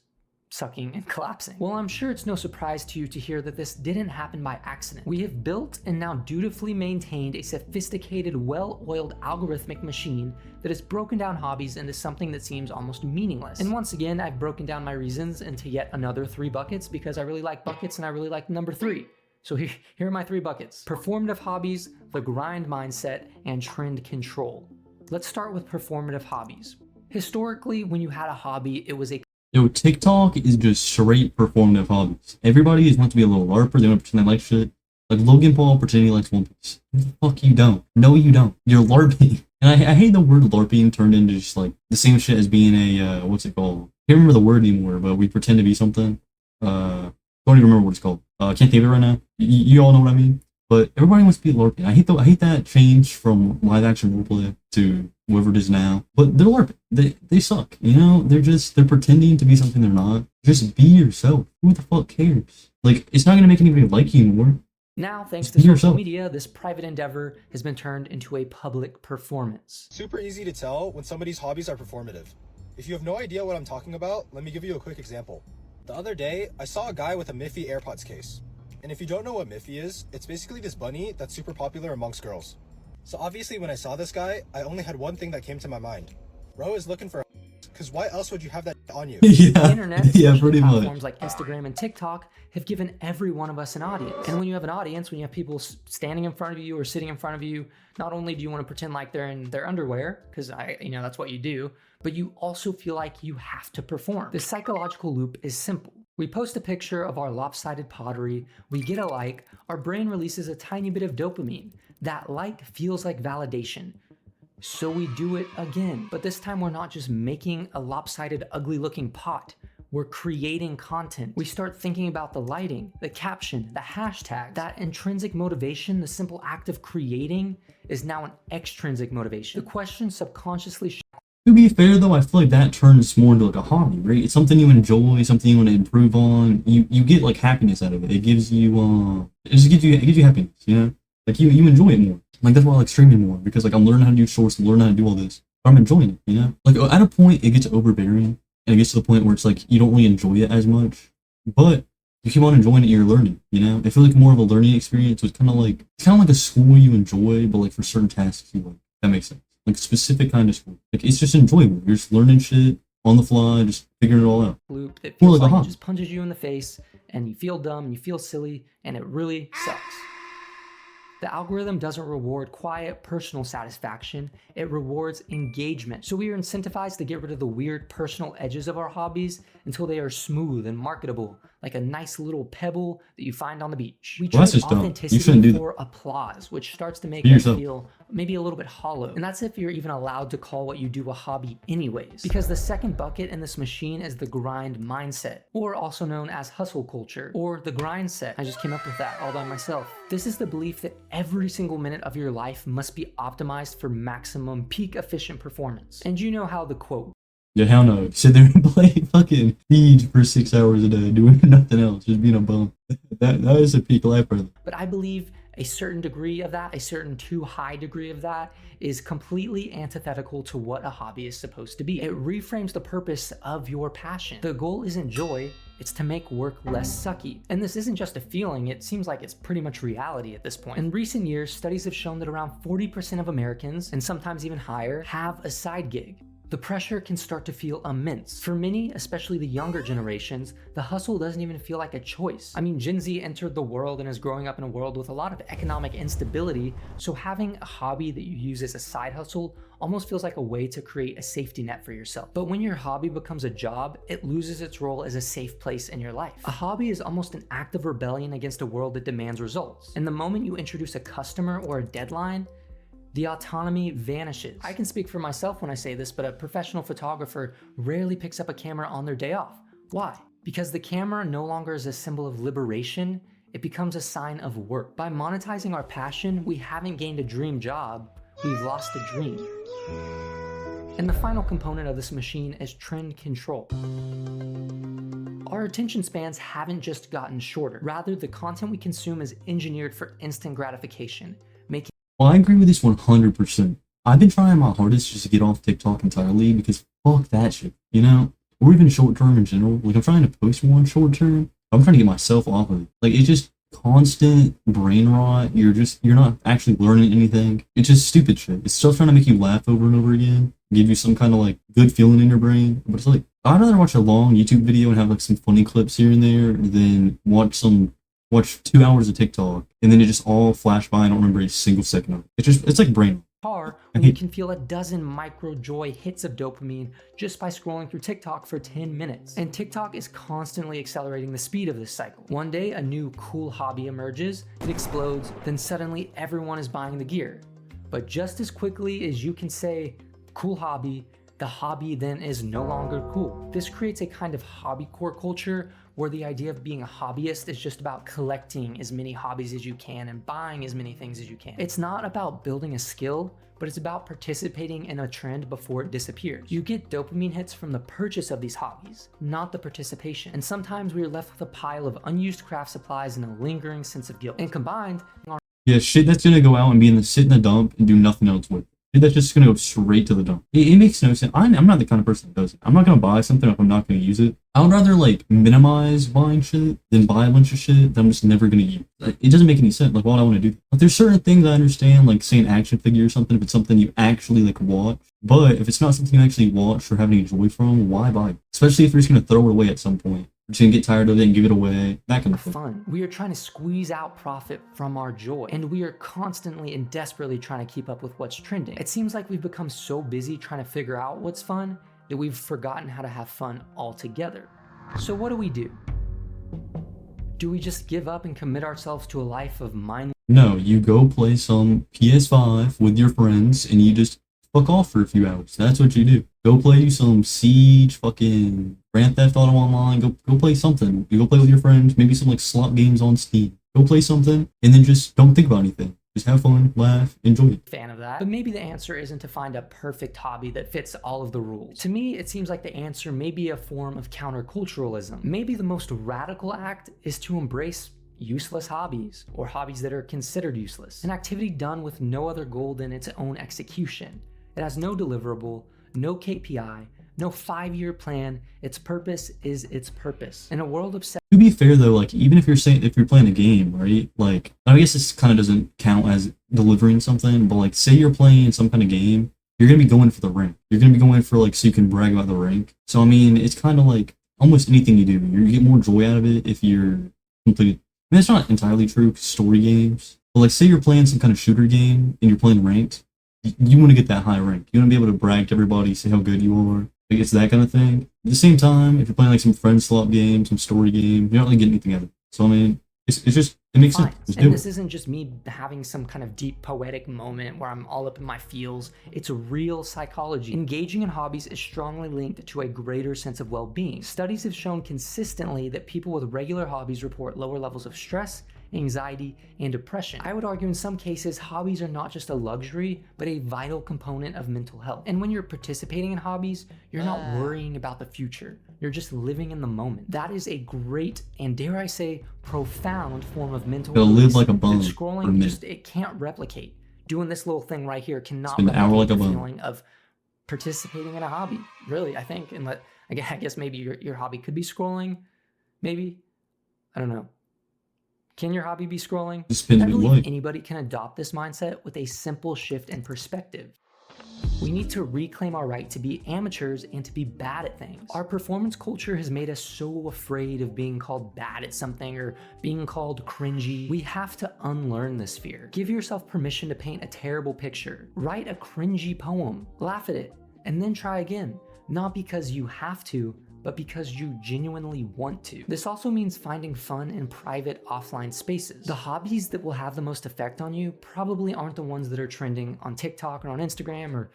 sucking and collapsing. Well, I'm sure it's no surprise to you to hear that this didn't happen by accident. We have built and now dutifully maintained a sophisticated, well-oiled algorithmic machine that has broken down hobbies into something that seems almost meaningless. And once again, I've broken down my reasons into yet another 3 buckets because I really like buckets and I really like number 3. So here are my 3 buckets. Performative hobbies, the grind mindset, and trend control. Let's start with performative hobbies. Historically, when you had a hobby, it was a Yo, TikTok is just straight performative hobbies. Everybody wants to be a little LARPer, they want to pretend they like shit. Like Logan Paul pretending he likes One Piece. The fuck you don't. No, you don't. You're LARPing. And I hate the word LARPing turned into just like the same shit as being a, what's it called? I can't remember the word anymore, but we pretend to be something. Don't even remember what it's called. I can't think of it right now. You all know what I mean? But everybody wants to be LARPing. I hate that change from live action roleplay to whoever it is now. But they're LARPing. They suck. You know, they're pretending to be something they're not. Just be yourself. Who the fuck cares? Like, it's not gonna make anybody like you more. Now, thanks Just to be social yourself. media, this private endeavor has been turned into a public performance. Super easy to tell when somebody's hobbies are performative. If you have no idea what I'm talking about, let me give you a quick example. The other day, I saw a guy with a Miffy AirPods case. And if you don't know what Miffy is, it's basically this bunny that's super popular amongst girls. So obviously when I saw this guy, I only had one thing that came to my mind. Bro is looking for because why else would you have that on you? The internet, Yeah, especially pretty much. platforms like Instagram and TikTok, have given every one of us an audience. And when you have an audience, when you have people standing in front of you or sitting in front of you, not only do you want to pretend like they're in their underwear, because that's what you do, but you also feel like you have to perform. The psychological loop is simple. We post a picture of our lopsided pottery, we get a like, our brain releases a tiny bit of dopamine. That like feels like validation. So we do it again, but this time we're not just making a lopsided, ugly looking pot. We're creating content. We start thinking about the lighting, the caption, the hashtag. That intrinsic motivation, the simple act of creating, is now an extrinsic motivation. The question subconsciously To be fair though, I feel like that turns more into like a hobby, right? It's something you enjoy, something you want to improve on. You get like happiness out of it. It gives you it gives you happiness, you know? Like you enjoy it more. Like that's why I like streaming more, because like I'm learning how to do shorts, I'm learning how to do all this. But I'm enjoying it, you know? Like at a point it gets overbearing and it gets to the point where it's like you don't really enjoy it as much. But you keep on enjoying it, you're learning, you know? I feel like more of a learning experience. So it's kinda like a school you enjoy, but like for certain tasks you like. That makes sense. Like specific kind of school. Like it's just enjoyable. You're just learning shit on the fly, just figuring it all out. loop that More feels like a like it hobby. just punches you in the face and you feel dumb, you feel silly, and it really sucks. The algorithm doesn't reward quiet, personal satisfaction, it rewards engagement. So we are incentivized to get rid of the weird personal edges of our hobbies until they are smooth and marketable, like a nice little pebble that you find on the beach. We trade authenticity for applause, which starts to make us feel maybe a little bit hollow. And that's if you're even allowed to call what you do a hobby anyways. Because the second bucket in this machine is the grind mindset, or also known as hustle culture, or the grind set. I just came up with that all by myself. This is the belief that every single minute of your life must be optimized for maximum peak efficient performance. And you know how the quote, yeah, hell no. Sit there and play fucking Siege for 6 hours a day, doing nothing else, just being a bum. That is a peak life, brother. But I believe a certain degree of that, a certain too high degree of that, is completely antithetical to what a hobby is supposed to be. It reframes the purpose of your passion. The goal isn't joy, it's to make work less sucky. And this isn't just a feeling, it seems like it's pretty much reality at this point. In recent years, studies have shown that around 40% of Americans, and sometimes even higher, have a side gig. The pressure can start to feel immense. For many, especially the younger generations, the hustle doesn't even feel like a choice. I mean, Gen Z entered the world and is growing up in a world with a lot of economic instability, so having a hobby that you use as a side hustle almost feels like a way to create a safety net for yourself. But when your hobby becomes a job, it loses its role as a safe place in your life. A hobby is almost an act of rebellion against a world that demands results. And the moment you introduce a customer or a deadline, the autonomy vanishes. I can speak for myself when I say this, but a professional photographer rarely picks up a camera on their day off. Why? Because the camera no longer is a symbol of liberation, it becomes a sign of work. By monetizing our passion, we haven't gained a dream job, we've lost a dream. And the final component of this machine is trend control. Our attention spans haven't just gotten shorter. Rather, the content we consume is engineered for instant gratification, making Well, I agree with this 100%. I've been trying my hardest just to get off TikTok entirely because fuck that shit, you know? Or even short term in general. Like, I'm trying to post one short term. I'm trying to get myself off of it. Like, it's just constant brain rot. You're not actually learning anything. It's just stupid shit. It's still trying to make you laugh over and over again, give you some kind of like good feeling in your brain. But it's like, I'd rather watch a long YouTube video and have like some funny clips here and there than watch 2 hours of TikTok, and then it just all flash by. I don't remember a single second of it. It's like brain. When you can feel a dozen micro joy hits of dopamine just by scrolling through TikTok for 10 minutes. And TikTok is constantly accelerating the speed of this cycle. One day, a new cool hobby emerges, it explodes, then suddenly everyone is buying the gear. But just as quickly as you can say, cool hobby, the hobby then is no longer cool. This creates a kind of hobbycore culture where the idea of being a hobbyist is just about collecting as many hobbies as you can and buying as many things as you can. It's not about building a skill, but it's about participating in a trend before it disappears. You get dopamine hits from the purchase of these hobbies, not the participation. And sometimes we are left with a pile of unused craft supplies and a lingering sense of guilt. And combined, yeah, shit that's gonna go out and sit in the dump and do nothing else with it. That's just gonna go straight to the dump. It makes no sense. I'm not the kind of person that does it. I'm not gonna buy something if I'm not gonna use it. I would rather like minimize buying shit than buy a bunch of shit that I'm just never gonna use. It doesn't make any sense. Like, why would I want to do that? Like, there's certain things I understand, like say an action figure or something, if it's something you actually like watch. But if it's not something you actually watch or have any joy from, why buy it? Especially if you're just gonna throw it away at some point. You're just gonna get tired of it and give it away. That kind of fun. We are trying to squeeze out profit from our joy, and we are constantly and desperately trying to keep up with what's trending. It seems like we've become so busy trying to figure out what's fun that we've forgotten how to have fun altogether. So what do? Do we just give up and commit ourselves to a life of mindless? No, you go play some PS5 with your friends and you just fuck off for a few hours. That's what you do. Go play some Siege, fucking Grand Theft Auto Online. Go play something. You go play with your friends. Maybe some like slot games on Steam. Go play something and then just don't think about anything. Just have fun, laugh, enjoy it. Fan of that. But maybe the answer isn't to find a perfect hobby that fits all of the rules. To me, it seems like the answer may be a form of counterculturalism. Maybe the most radical act is to embrace useless hobbies, or hobbies that are considered useless. An activity done with no other goal than its own execution. It has no deliverable, no KPI, no 5-year plan. Its purpose is its purpose. In a world of to be fair though, like even if you're playing a game, right? Like I guess this kind of doesn't count as delivering something, but like say you're playing some kind of game, you're gonna be going for the rank. You're gonna be going for like so you can brag about the rank. So I mean, it's kind of like almost anything you do, you get more joy out of it if you're completely. I mean, it's not entirely true. 'Cause story games, But like, say you're playing some kind of shooter game and you're playing ranked, you want to get that high rank. You want to be able to brag to everybody, say how good you are. Like, it's that kind of thing. At the same time, if you're playing like some friend swap game, some story game, you're not really getting anything out of it. So I mean, it's just, it makes sense. Just do And it. this isn't just me having some kind of deep poetic moment where I'm all up in my feels. It's real psychology. Engaging in hobbies is strongly linked to a greater sense of well-being. Studies have shown consistently that people with regular hobbies report lower levels of stress, anxiety, and depression. I would argue in some cases, hobbies are not just a luxury, but a vital component of mental health. And when you're participating in hobbies, you're not worrying about the future. You're just living in the moment. That is a great, and dare I say, profound form of mental Gotta release live like a bum that for a scrolling minute. just, it can't replicate. Doing this little thing right here cannot Spend an hour replicate like a the bum. feeling of participating in a hobby. Really, I think. And I guess maybe your hobby could be scrolling. Maybe. I don't know. Can your hobby be scrolling? Just spend I a good believe life. anybody can adopt this mindset with a simple shift in perspective. We need to reclaim our right to be amateurs and to be bad at things. Our performance culture has made us so afraid of being called bad at something or being called cringy. We have to unlearn this fear. Give yourself permission to paint a terrible picture. Write a cringy poem. Laugh at it. And then try again. Not because you have to, but because you genuinely want to. This also means finding fun in private offline spaces. The hobbies that will have the most effect on you probably aren't the ones that are trending on TikTok or on Instagram or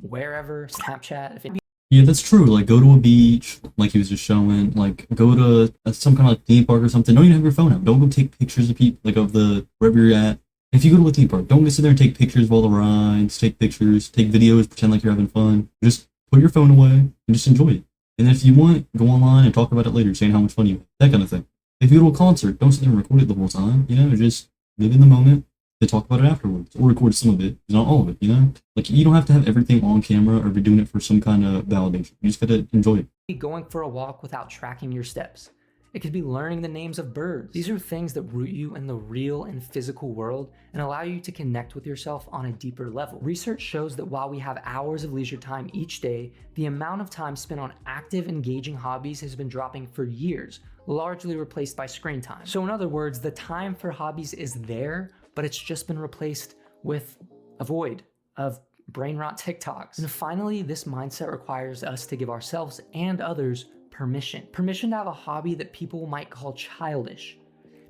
wherever, Snapchat. Yeah, that's true. Like, go to a beach, like he was just showing. Like, go to some kind of like theme park or something. Don't even have your phone out. Don't go take pictures of people, like of the wherever you're at. If you go to a theme park, don't go sit there and take pictures of all the rides. Take pictures, take videos, pretend like you're having fun. Just put your phone away and just enjoy it. And if you want, go online and talk about it later, saying how much fun you had. That kind of thing. If you go to a concert, don't sit there and record it the whole time. You know, just live in the moment. They talk about it afterwards, or record some of it, not all of it. You know, like you don't have to have everything on camera or be doing it for some kind of validation. You just gotta enjoy it. Going for a walk without tracking your steps. It could be learning the names of birds. These are things that root you in the real and physical world and allow you to connect with yourself on a deeper level. Research shows that while we have hours of leisure time each day, the amount of time spent on active, engaging hobbies has been dropping for years, largely replaced by screen time. So in other words, the time for hobbies is there, but it's just been replaced with a void of brain rot TikToks. And finally, this mindset requires us to give ourselves and others permission. Permission to have a hobby that people might call childish.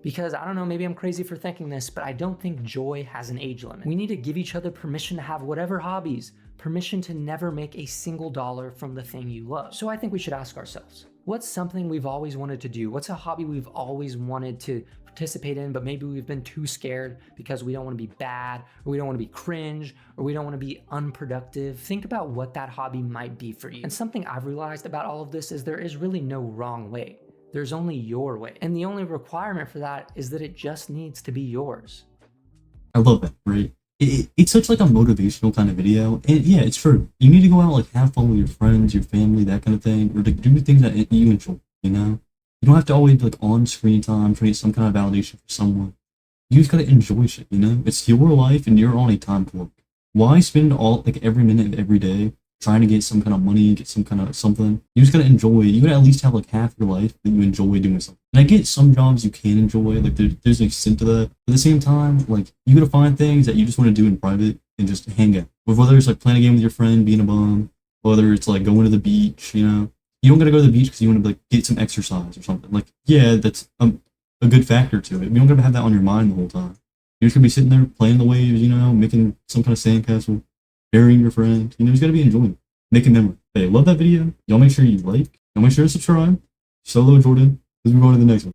Because I don't know, maybe I'm crazy for thinking this, but I don't think joy has an age limit. We need to give each other permission to have whatever hobbies, permission to never make a single dollar from the thing you love. So I think we should ask ourselves, what's something we've always wanted to do? What's a hobby we've always wanted to participate in, but maybe we've been too scared because we don't want to be bad, or we don't want to be cringe, or we don't want to be unproductive? Think about what that hobby might be for you. And something I've realized about all of this is there is really no wrong way. There's only your way. And the only requirement for that is that it just needs to be yours. I love that, right? It's such like a motivational kind of video. And yeah, it's true. You need to go out, like have fun with your friends, your family, that kind of thing, or like do things that you enjoy, you know? You don't have to always be like on screen time trying to get some kind of validation for someone. You just gotta enjoy shit, you know? It's your life and you're on a time clock. Why spend all like every minute of every day trying to get some kind of money, get some kind of something? You just gotta enjoy. You gotta at least have like half your life that you enjoy doing something. And I get some jobs you can enjoy, like there's an extent to that. But at the same time, like you gotta find things that you just want to do in private and just hang out. Whether it's like playing a game with your friend, being a bum, whether it's like going to the beach, you know. You don't gotta go to the beach because you want to like get some exercise or something. Like, yeah, that's a good factor to it. You don't gotta have that on your mind the whole time. You're just gonna be sitting there playing the waves, you know, making some kind of sandcastle, burying your friend. You know, you just gotta be enjoying it, making memories. Hey, love that video. Y'all make sure you like. Y'all make sure to subscribe. Solo Jordan. Let's move on to the next one.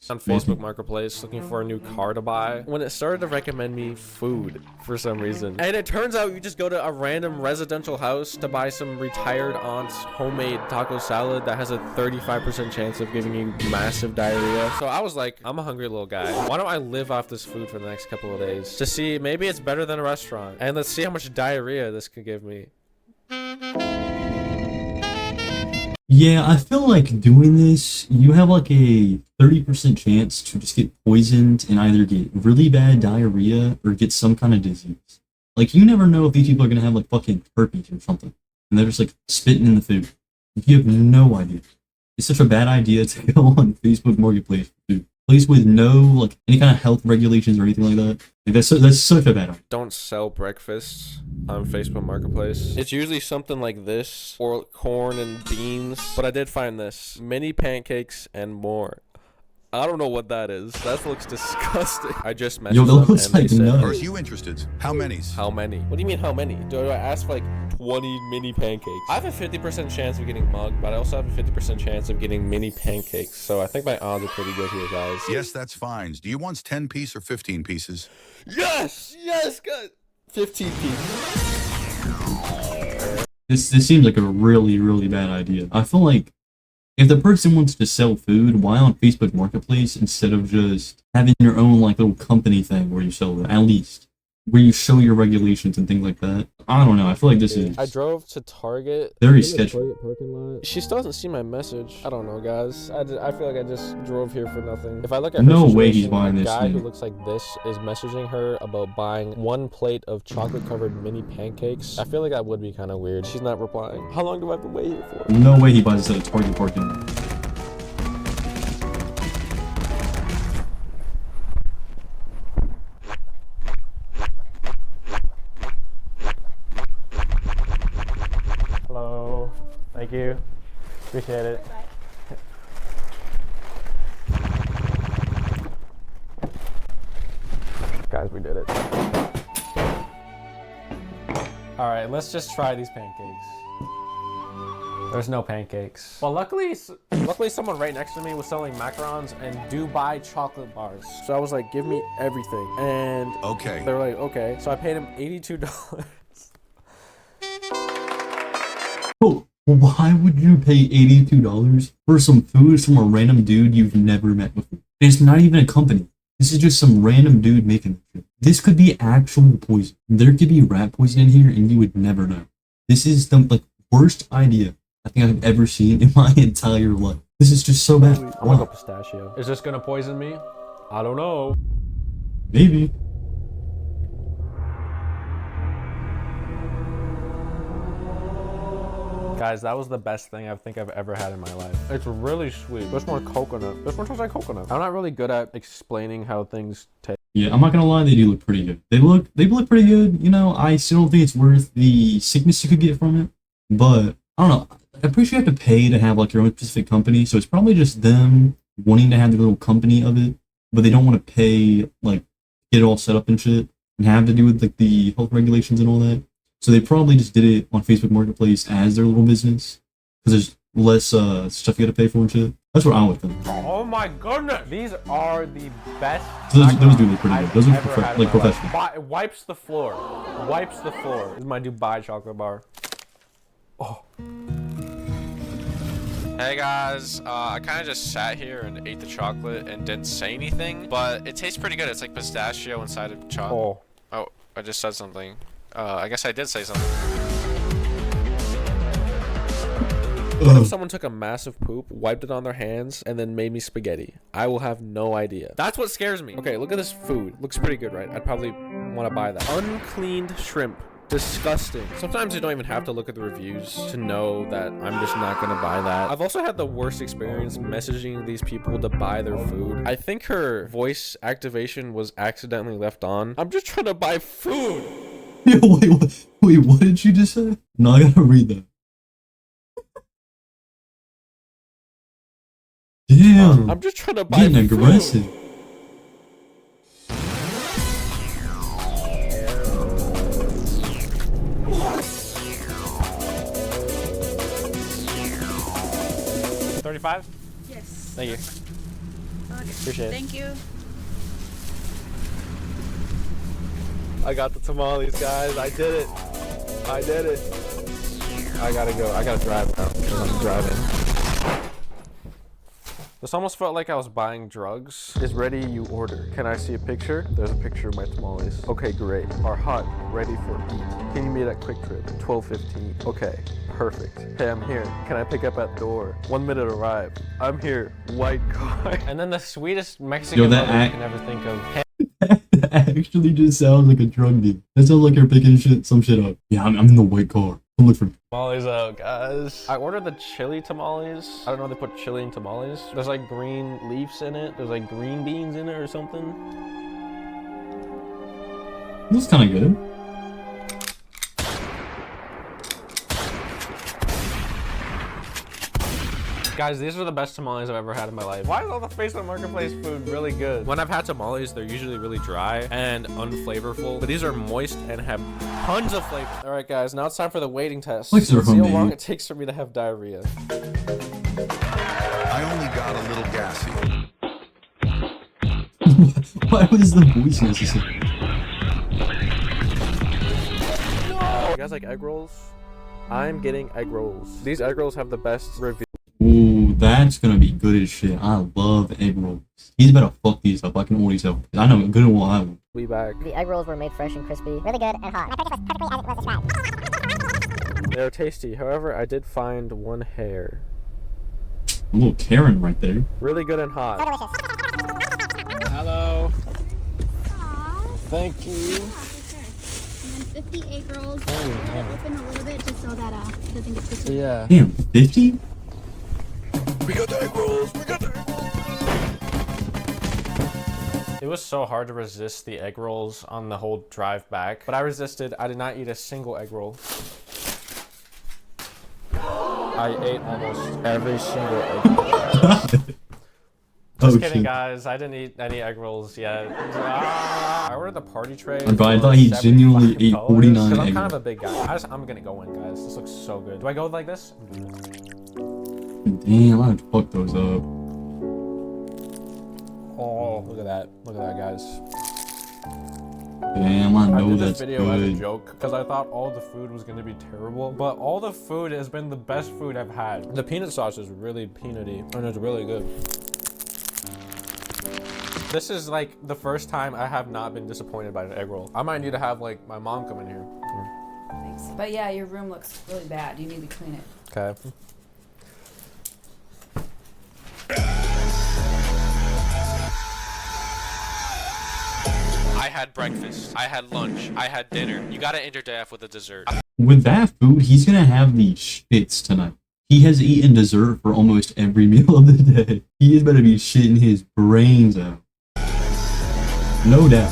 On Facebook Marketplace looking for a new car to buy when it started to recommend me food for some reason, and it turns out you just go to a random residential house to buy some retired aunt's homemade taco salad that has a 35% chance of giving you massive diarrhea. So I was like, I'm a hungry little guy, why don't I live off this food for the next couple of days to see maybe it's better than a restaurant, and let's see how much diarrhea this could give me. Yeah, I feel like doing this, you have like a 30% chance to just get poisoned and either get really bad diarrhea or get some kind of disease. Like, you never know if these people are gonna have like fucking herpes or something, and they're just like spitting in the food. You have no idea. It's such a bad idea to go on Facebook Marketplace for food. place with no like any kind of health regulations or anything like that. Like that's such a bad idea. Don't sell breakfast on Facebook Marketplace. It's usually something like this or corn and beans, but I did find this: mini pancakes and more. I don't know what that is. That looks disgusting. I just messaged Yo, that them looks and they like said, nuts. Are you interested? How many? how many? What do you mean how many? Do I ask for like 20 mini pancakes? I have a 50% chance of getting mugged, but I also have a 50% chance of getting mini pancakes. So I think my odds are pretty good here, guys. Yes, that's fine. Do you want 10 piece or 15 pieces? Yes! Yes, good! 15 pieces. This seems like a really, really bad idea. I feel like if the person wants to sell food, why on Facebook Marketplace instead of just having your own like little company thing where you sell it, at least where you show your regulations and things like that? I don't know. I feel like this is I drove to Target. very In the sketchy. Target parking lot. She still hasn't seen my message. I don't know, guys. I feel like I just drove here for nothing. If I look at her No way he's situation, buying a this guy who thing. looks like this is messaging her about buying 1 plate of chocolate-covered mini pancakes. I feel like that would be kind of weird. She's not replying. How long do I have to wait here for? No way he buys this at a Target parking lot. Hello. Thank you. Appreciate it. Guys, we did it. All right, let's just try these pancakes. There's no pancakes. Well, luckily someone right next to me was selling macarons and Dubai chocolate bars. So I was like, give me everything. And Okay. they were like, okay. So I paid him $82. Oh, why would you pay $82 for some food from a random dude you've never met before? And it's not even a company. This is just some random dude making it. This could be actual poison. There could be rat poison in here and you would never know. This is the like worst idea I think I've ever seen in my entire life. This is just so bad. I'm gonna go pistachio. Is this gonna poison me? I don't know. Maybe. Guys, that was the best thing I think I've ever had in my life. It's really sweet. There's more coconut. This one tastes like coconut. I'm not really good at explaining how things taste. Yeah, I'm not gonna lie, they do look pretty good. They look pretty good. You know, I still don't think it's worth the sickness you could get from it. But I don't know. I'm pretty sure you have to pay to have like your own specific company, so it's probably just them wanting to have the little company of it, but they don't want to pay like get it all set up and shit and have to do with like the health regulations and all that. So they probably just did it on Facebook Marketplace as their little business because there's less stuff you got to pay for and shit. That's what I would think. Oh my goodness! These are the best. Those do look pretty good. Those are professional. It wipes the floor. Wipes the floor. This is my Dubai chocolate bar. Oh. Hey guys, I kind of just sat here and ate the chocolate and didn't say anything, but it tastes pretty good. It's like pistachio inside of chocolate. Oh, I just said something. I guess I did say something. What if someone took a massive poop, wiped it on their hands, and then made me spaghetti? I will have no idea. That's what scares me. Okay, look at this food. Looks pretty good, right? I'd probably want to buy that. Uncleaned shrimp. Disgusting. Sometimes you don't even have to look at the reviews to know that I'm just not gonna buy that. I've also had the worst experience messaging these people to buy their food. I think her voice activation was accidentally left on. I'm just trying to buy food. Yo, wait, what did you just say? No, I gotta read that. Damn. I'm just trying to buy Getting food. aggressive. $35? Yes. Thank you. Okay. Appreciate it. Thank you. I got the tamales, guys. I did it. I did it. I gotta go. I gotta drive now because I'm driving. This almost felt like I was buying drugs. Is ready, you order. Can I see a picture? There's a picture of my tamales. Okay, great. Are hot, ready for eat. Can you meet at Quick Trip? 12:15. Okay, perfect. Hey, I'm here. Can I pick up at door? 1 minute arrive. I'm here. White car. And then the sweetest Mexican mother you can ever think of. That actually just sounds like a drug deal. That sounds like you're picking some shit up. Yeah, I'm in the white car. Look for Tamales out, guys. I ordered the chili tamales. I don't know if they put chili in tamales. There's like green leaves in it. There's like green beans in it or something. Looks kind of good. Guys, these are the best tamales I've ever had in my life. Why is all the Facebook Marketplace food really good? When I've had tamales, they're usually really dry and unflavorful, but these are moist and have tons of flavor. All right, guys, now it's time for the waiting test. Like Let's see how long it takes for me to have diarrhea. I only got a little gassy. Why was the voice necessary? No! You guys like egg rolls? I'm getting egg rolls. These egg rolls have the best review. Ooh, that's gonna be good as shit. I love egg rolls. He's better fuck these up. I can already tell. I know a good one I will. We back. The egg rolls were made fresh and crispy, really good and hot. My purchase was perfectly as it was described. They're tasty. However, I did find one hair. A little Karen right there. Really good and hot. So delicious. Hello. Thank you. 50 egg rolls. Open a little bit just so that it doesn't get too sweet. Yeah. Damn, 50? We got the egg rolls. We got the egg rolls. It was so hard to resist the egg rolls on the whole drive back, but I resisted. I did not eat a single egg roll. I ate almost every single egg roll. Just kidding, guys. I didn't eat any egg rolls yet. I ordered the party tray. But I thought he genuinely ate 49 egg rolls. I'm kind of a big guy. I'm gonna go in, guys. This looks so good. Do I go like this? Damn, I have to fuck those up. Oh, look at that. Look at that, guys. Damn, I know did that's this video as a good. joke because I thought all the food was going to be terrible, but all the food has been the best food I've had. The peanut sauce is really peanutty and it's really good. This is like the first time I have not been disappointed by an egg roll. I might need to have like my mom come in here. Thanks. But yeah, your room looks really bad. You need to clean it. Okay. I had breakfast, I had lunch, I had dinner. You gotta end your day off with a dessert. With that food, he's gonna have the shits tonight. He has eaten dessert for almost every meal of the day. He is better be shitting his brains out. No doubt.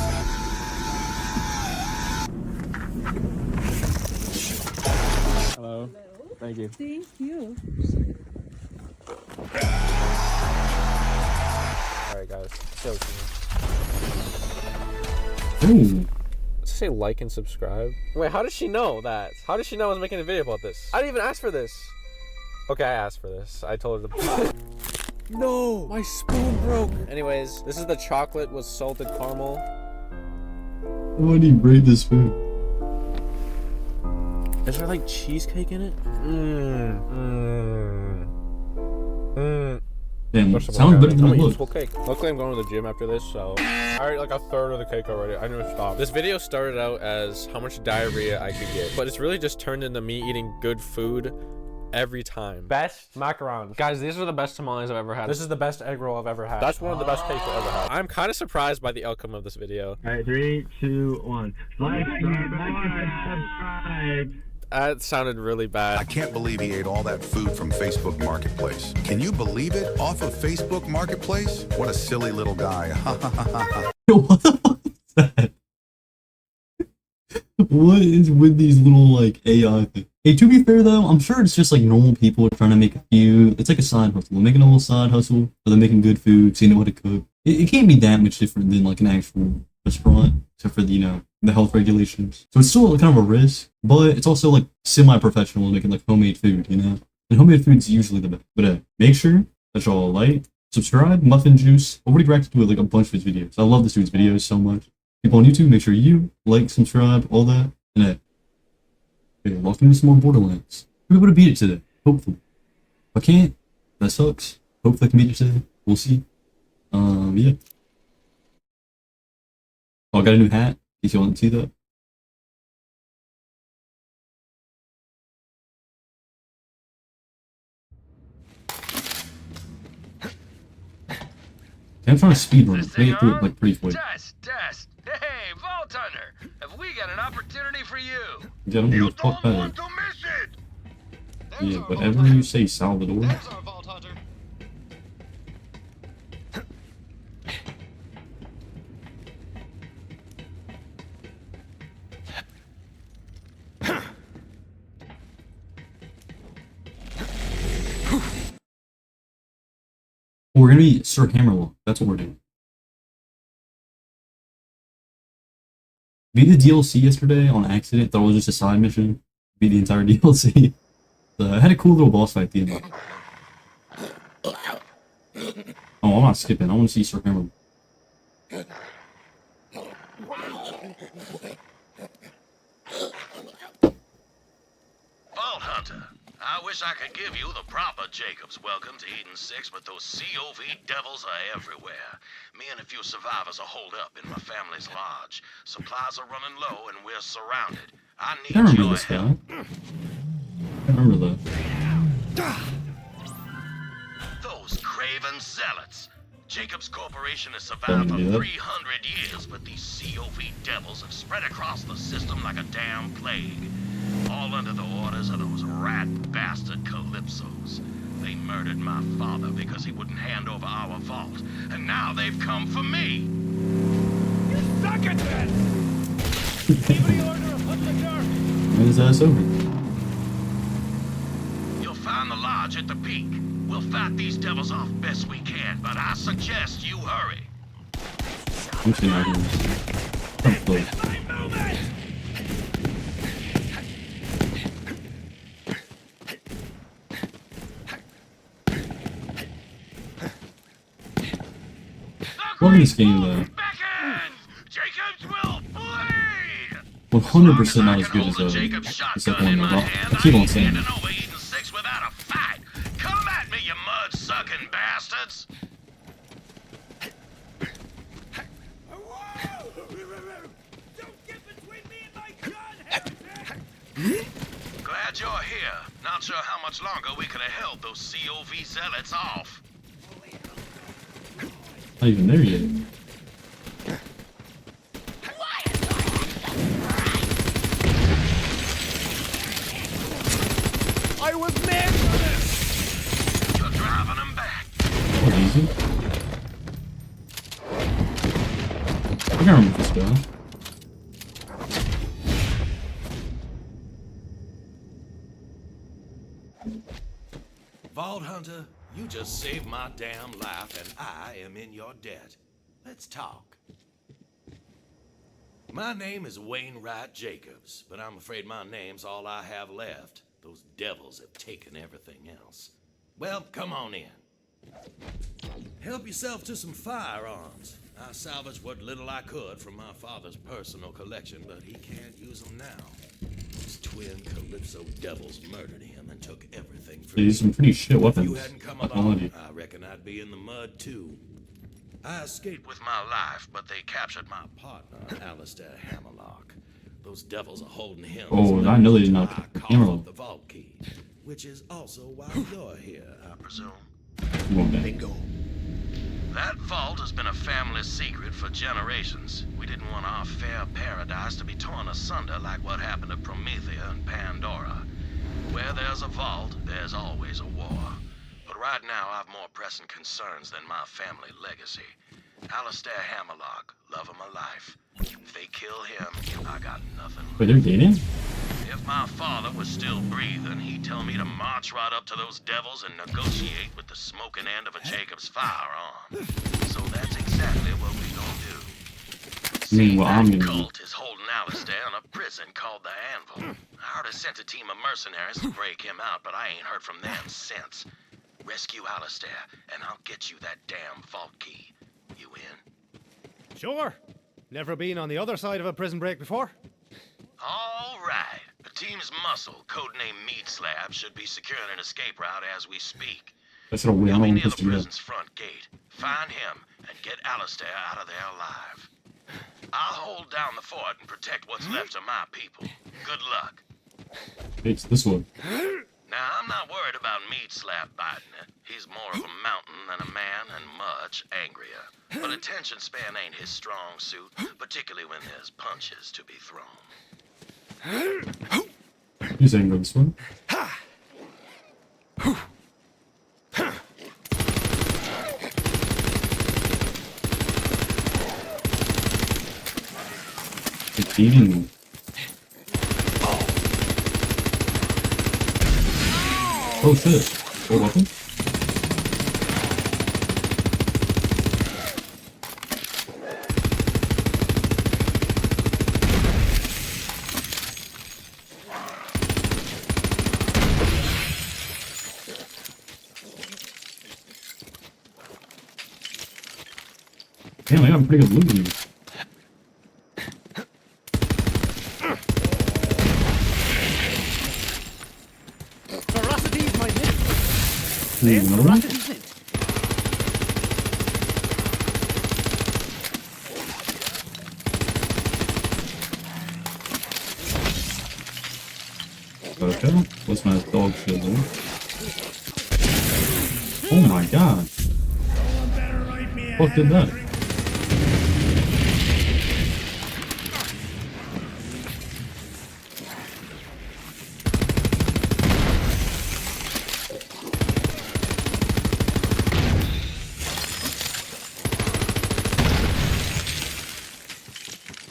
Hello. Thank you. Thank you. Alright guys, so Ooh. Let's say like and subscribe. Wait, how does she know that? How does she know I was making a video about this? I didn't even ask for this. Okay, I asked for this. I told her to. No, my spoon broke. Anyways, this is the chocolate with salted caramel. Why did he break this food? Is there like cheesecake in it? Damn, sounds better than it looks. Cake. Luckily, I'm going to the gym after this, so I ate like a third of the cake already. I knew to stop. This video started out as how much diarrhea I could get, but it's really just turned into me eating good food every time. Best macarons. Guys, these are the best tamales I've ever had. This is the best egg roll I've ever had. That's one of the best cakes I've ever had. I'm kind of surprised by the outcome of this video. All right, 3, 2, 1. Like, subscribe. That sounded really bad. I can't believe he ate all that food from Facebook Marketplace. Can you believe it? Off of Facebook Marketplace? What a silly little guy. Ha ha ha ha. What the fuck is that? What is with these little like AI things? Hey, to be fair though, I'm sure it's just like normal people trying to make a few. It's like a side hustle. They're making a little side hustle, so they're making good food, so you know how to cook. It can't be that much different than like an actual restaurant, except for the, you know, the health regulations. So it's still kind of a risk, but it's also like semi-professional making like homemade food, you know? And homemade food's usually the best. But make sure that y'all like, subscribe, Muffin Juice. Already reacted to like a bunch of his videos. I love this dude's videos so much. People on YouTube, make sure you like, subscribe, all that. And okay, welcome to some more Borderlands. We're able to beat it today, hopefully. If I can't, that sucks. Hopefully I can beat it today. We'll see. Yeah. Oh, I got a new hat. If you want to see that. I'm trying to speedrun it. Make it through it like pretty quick. Test. Hey, Vault Hunter, have we got an opportunity for you? Yeah, I don't know what the fuck that is. To miss it. Yeah, whatever you say, Salvador. We're gonna be Sir Hammerlock. That's what we're doing. Beat the DLC yesterday on accident. Thought it was just a side mission. Beat the entire DLC. I had a cool little boss fight at the end. Oh, I'm not skipping. I want to see Sir Hammerlock. Vault Hunter, I wish I could give you the proper Jacob's welcome to Eden 6, but those COV devils are everywhere. Me and a few survivors are holed up in my family's lodge. Supplies are running low and we're surrounded. I need I remember your this guy. help. I remember that. Those craven zealots. Jacobs Corporation has survived for 300 years, but these COV devils have spread across the system like a damn plague. All under the orders of those rat bastard Calypsos. They murdered my father because he wouldn't hand over our vault, and now they've come for me. You suck at that! Give me order of put the door. When is that over? You'll find the lodge at the peak. We'll fight these devils off best we can, but I suggest you hurry. I'm actually not here. I'm close. Love this game though. 100% not as good as the second one though. I keep on saying it. Come at me, you mud-sucking bastards! Glad you're here. Not sure how much longer we could have held those COV zealots off. Not even there yet. I was made for this! You're driving them back. Oh, easy. I can remember this guy. Vault Hunter, you just saved my damn life and I am in your debt. Let's talk. My name is Wainwright Jacobs, but I'm afraid my name's all I have left. Those devils have taken everything else. Well, come on in. Help yourself to some firearms. I salvaged what little I could from my father's personal collection, but he can't use them now. His twin Calypso devils murdered him and took everything from him. These are some pretty shit weapons. If you hadn't come along, I reckon I'd be in the mud too. I escaped with my life, but they captured my partner, Alistair Hammerlock. Those devils are holding him. Oh, I know they did not Hammerlock. The vault key, which is also why you're here, I presume. Bingo. That vault has been a family secret for generations. We didn't want our fair paradise to be torn asunder like what happened to Promethea and Pandora. Where there's a vault, there's always a war. But right now, I've more pressing concerns than my family legacy. Alistair Hammerlock, love of my life. If they kill him, I got nothing. Wait, they're dating? If my father was still breathing, he'd tell me to march right up to those devils and negotiate with the smoking end of a Jacob's firearm. So that's exactly what we gonna do. I mean, what I'm That gonna do. cult is holding Alistair in a prison called the Anvil. I already sent a team of mercenaries to break him out, but I ain't heard from them since. Rescue Alistair, and I'll get you that damn vault key. You in? Sure. Never been on the other side of a prison break before? All right. The team's muscle, codenamed Meat Slab, should be securing an escape route as we speak. That's a way He'll I'm be on near the this together. prison's front gate. Find him and get Alistair out of there alive. I'll hold down the fort and protect what's left of my people. Good luck. It's this one. Now, I'm not worried about Meat Slab biting it. He's more of a mountain than a man and much angrier. But attention span ain't his strong suit, particularly when there's punches to be thrown. You saying go this one? It's eating me. Oh shit. What weapon? Damn, I got a pretty good loot here. Ferocity's my name. There's another one? Ferocity's it. Okay, what's my dog shit doing? Oh my god. What did that?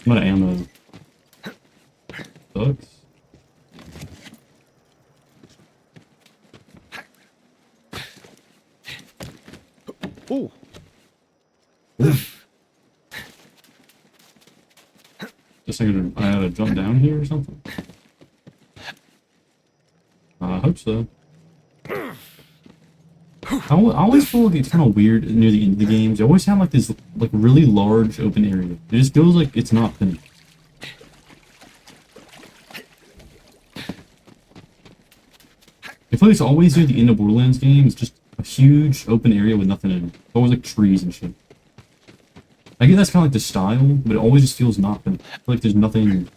I'm out of ammo. Sucks. Ooh. Just thinking I had to jump down here or something. I hope so. I always feel like it's kind of weird near the end of the games. You always have like this like really large open area. It just feels like it's not finished. I feel like it's always near the end of Borderlands games, just a huge open area with nothing in it. It's always like trees and shit. I get that's kind of like the style, but it always just feels not finished. I feel like there's nothing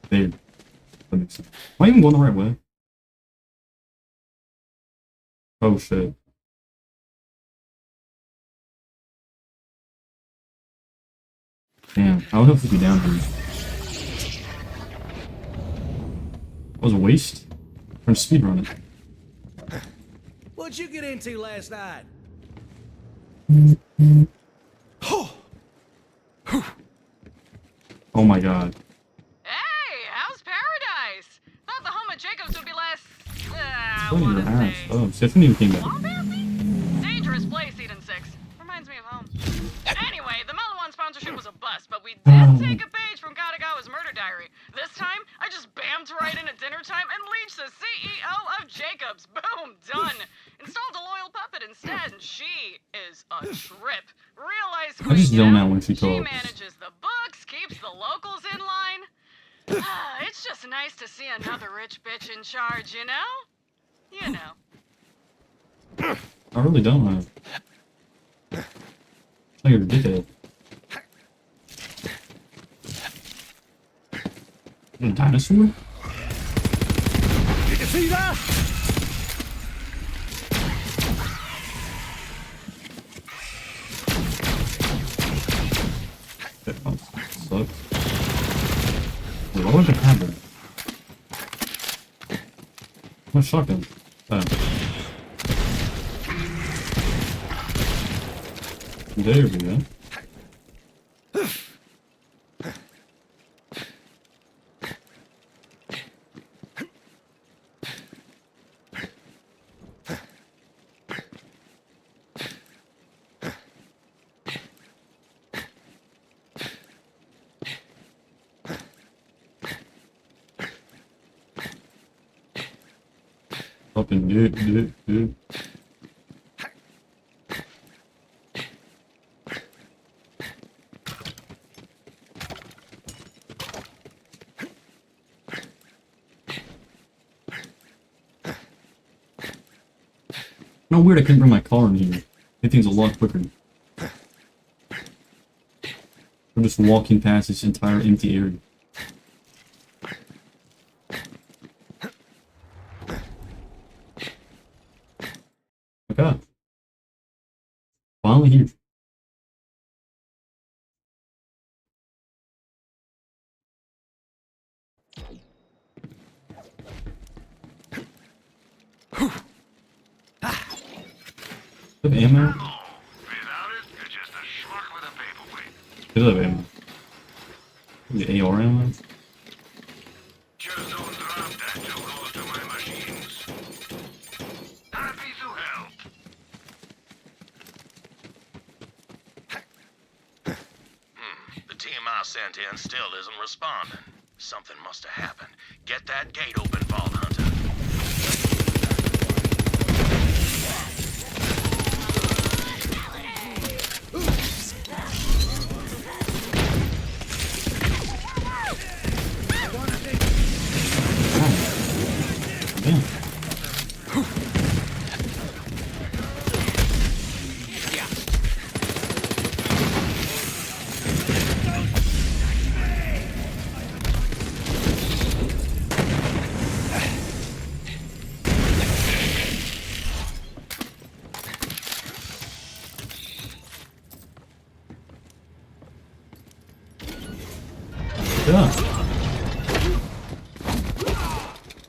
there. That makes sense. Am I even going the right way? Oh shit. Damn, I would have to be down here. That was a waste. I'm trying to speedrun it. What'd you get into last night? Oh my god. Hey, how's paradise? Thought the home of Jacobs would be less. I Oh, want your to ass. say. Oh, Stephanie even came back. Dangerous place, Eden 6. Reminds me of home. Anyway, the Melon One sponsorship was a bust, but we did take a page from Katagawa's murder diary. This time, I just bammed right in at dinner time and leached the CEO of Jacobs. Boom, done. Installed a loyal puppet instead, and she is a trip. Realize I just zone out when she she talks. manages the books, keeps the locals in line. It's just nice to see another rich bitch in charge, you know? You know. I really don't have. It's like you're a dickhead. A dinosaur? You can see that? That sucks. Wait, what was the camera? What shotgun? There we go. Up and do. No, weird I couldn't bring my car in here. It things a lot quicker. I'm just walking past this entire empty area. Okay. Finally here. Have ammo? Without it, you're just a schmuck with a paperweight. Does have ammo? The AR ammo. The team I sent in still isn't responding. Something must have happened. Get that gate open, Vault Hunter. Yeah.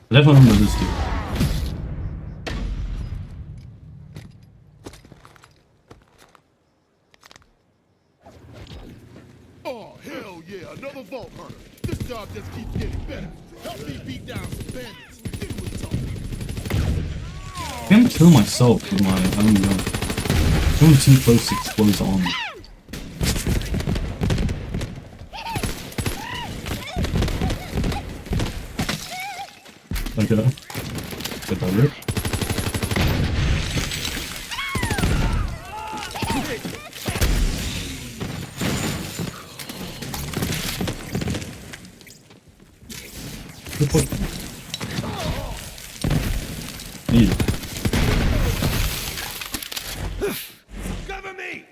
I definitely remember this dude. Oh, hell yeah, another Vault Hunter. This job just keeps getting better. Help me beat down some bandits. Then we'll talk. I'm gonna kill myself with my own gun. Going too close to explodes on me. Okay. Get that rip. Good point. Need it. Cover me!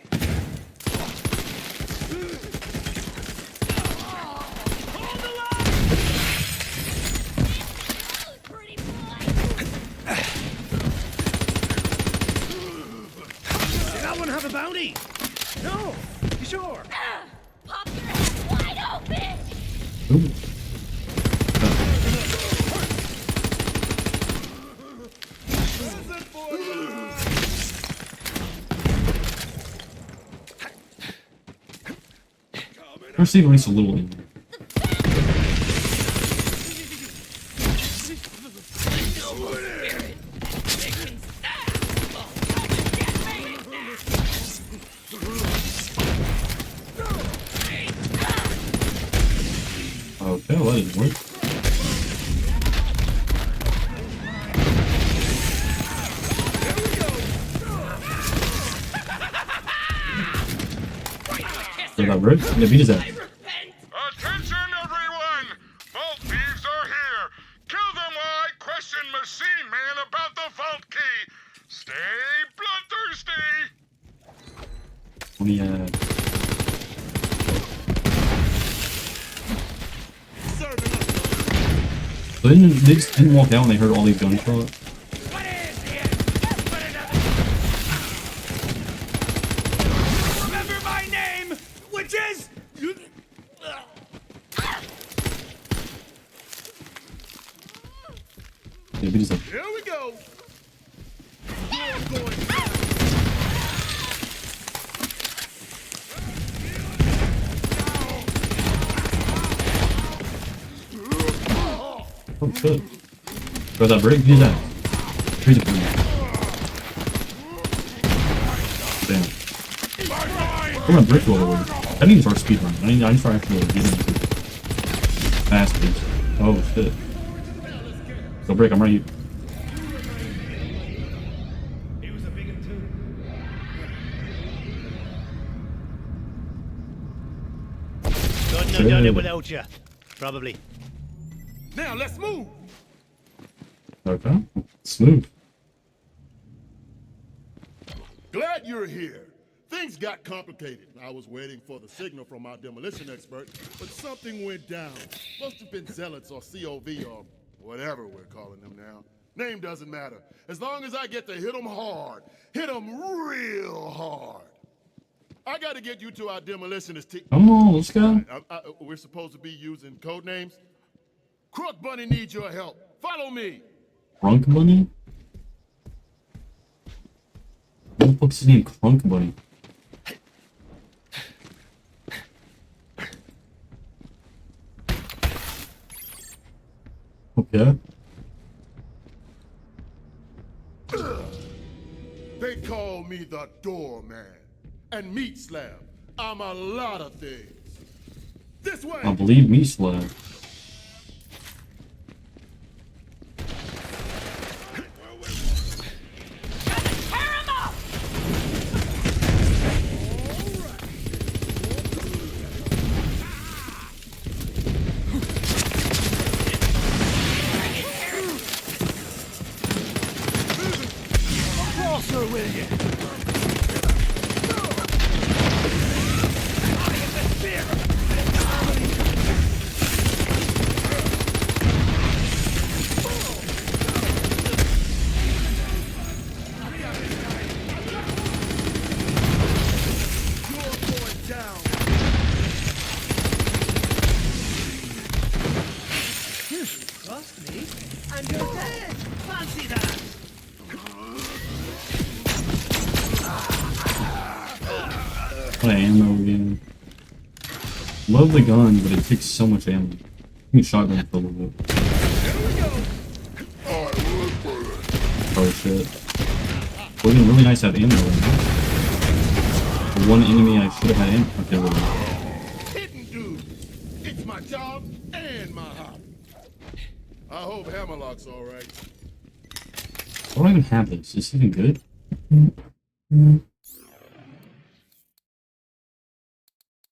Did that one have a bounty? No. You sure? Pop your head wide open! Ooh. I'm seeing at least a little in there. Okay, well that didn't work. Did that work? Yeah, beat his ass. Attention, everyone! Vault thieves are here! Kill them while I question Machine Man about the vault key! Stay bloodthirsty! Oh yeah. So they just didn't walk out when they heard all these gunshots? Remember my name, which is... Yeah, beat his ass. Here we go. Oh shit. Got that break? Beat his ass. Treat it for me. Damn. I'm gonna break all the way. I need to start speedrunning. I need to start actually like, getting into fast pace. Oh shit. Go break, I'm right here. Couldn't have done it without you. Probably. Now let's move. Okay. Smooth. Glad you're here. Things got complicated. I was waiting for the signal from our demolition expert, but something went down. Must have been zealots or COV or whatever we're calling them now. Name doesn't matter. As long as I get to hit them hard. Hit them real hard. I gotta get you to our demolitionist team. Come on, let's go. We're supposed to be using code names. Crook Bunny needs your help. Follow me. Crunk Bunny? What the fuck's his name? Crunk Bunny. Okay. They call me the doorman and meat slab. I'm a lot of things. This way. I believe me slab. Closer, will you? Trust me, and you're dead. Fancy that. What ammo again? Love the gun, but it takes so much ammo. You can shotgun for a little bit. Oh shit. Would have been really nice to have ammo right now. The one enemy I should have had ammo. Okay, wait. Hitting dudes. It's my job and my hobby. I hope Hammerlock's all right. Why do I even have this? Is this even good?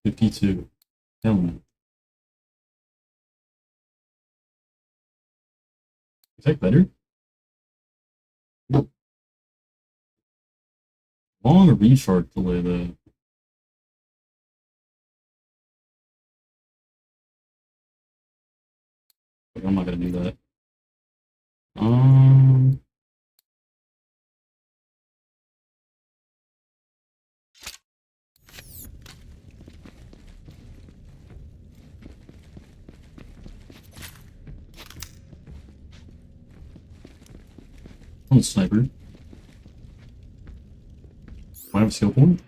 52. Hell no. Is that better? Long recharge delay though. But I'm not gonna do that. Sniper. Do I have a skill point?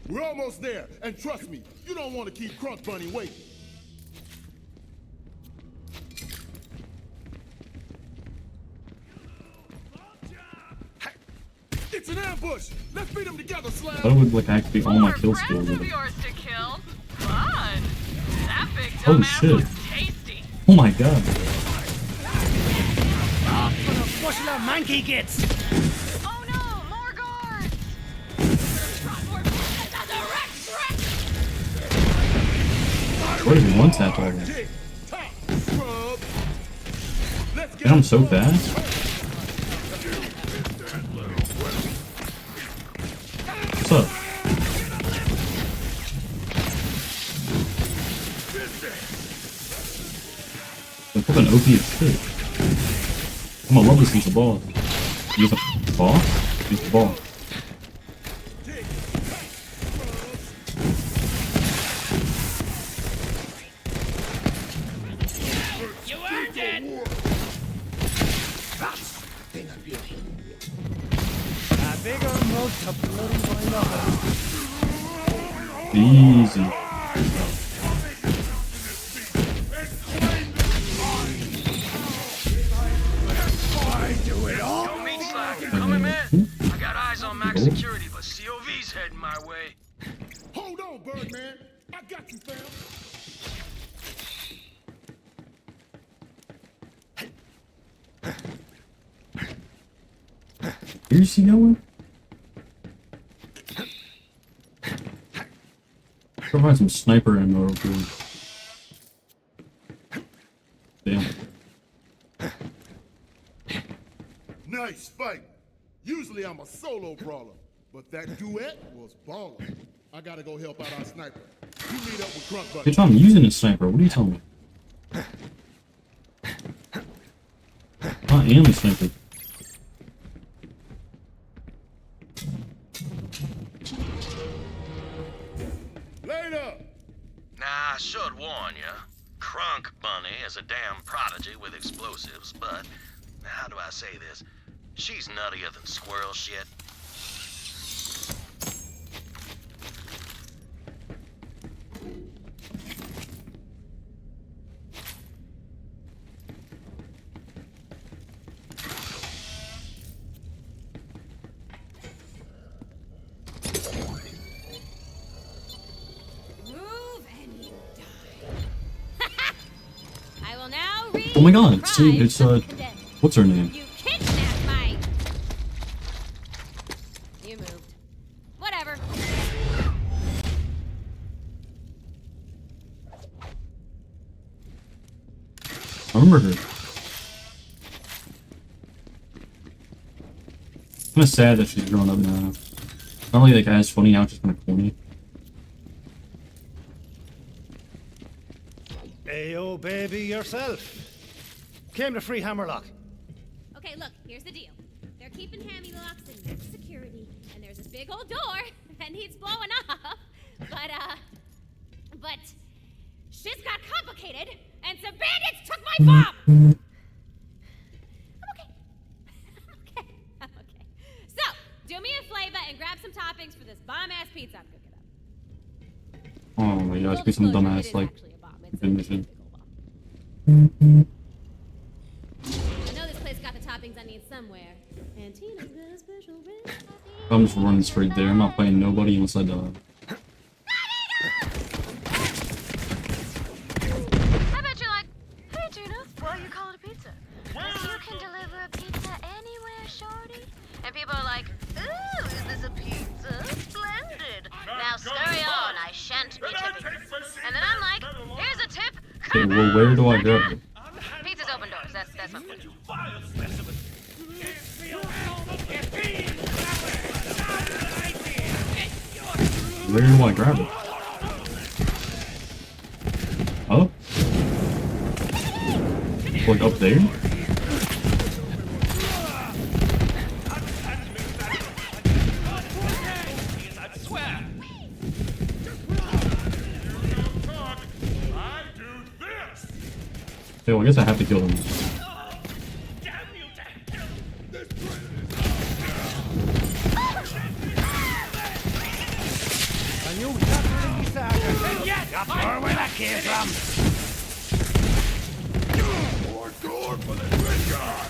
We're almost there, and trust me, you don't want to keep Crunk Bunny waiting. It's an ambush! Let's beat them together, Slab! I thought it would like activate all my kill skills. Of yours to kill. Fun. That big Oh dumbass shit. looks tasty. Oh my god. Off for the bushel of monkey gets. Oh no, more guards. What is one tap already? Man, I'm so fast. What's up? The fucking OP as shit. I'm gonna love this since the ball. Use the ball? Use the ball. You earned it. That's thing of beauty. A bigger moat to bloody wind up. Easy. I got eyes on max security, but COV's heading my way. Hold on, Birdman. I got you, fam. Where's he going? Provide some sniper ammo real quick. fighting. Usually I'm a solo brawler, but that duet was baller. I gotta go help out our sniper. You meet up with Crunk Buddy. Bitch, I'm using a sniper. What are you telling me? I am a sniper. Later! Nah, I should warn ya. Crunk Bunny is a damn prodigy with explosives, but how do I say this? She's nuttier than squirrel shit. Oh my god, see, it's what's her name? You kidnapped my... You moved. Whatever. I remember her. Kinda sad that she's grown up now. Not only that guy's funny now, just kinda corny. Ayo, baby, yourself. Came to free Hammerlock. Okay, look, here's the deal. They're keeping Hammy locks in max security, and there's this big old door that needs blowing up. But shit's got complicated, and some bandits took my bomb! I'm okay. So, do me a favor and grab some toppings for this bomb-ass pizza I'm cooking up. Oh my gosh, be some dumbass, like, mission. I know this place got the toppings I need somewhere. And Tina's got a special recipe. I'm just running straight there. I'm not playing nobody unless I die. I bet you're like, hey Tina, why you call it a pizza? 'Cause you can deliver a pizza anywhere, shorty. And people are like, ooh, is this a pizza? Splendid. Now scurry on, I shan't be tipping. And then I'm like, here's a tip. Okay, well, where do I grab it? Pizza's open doors. That's my point. Where do I grab it? Up? Like up there? Okay, well, I guess I have to kill him. Where that came from? More door for the good guy!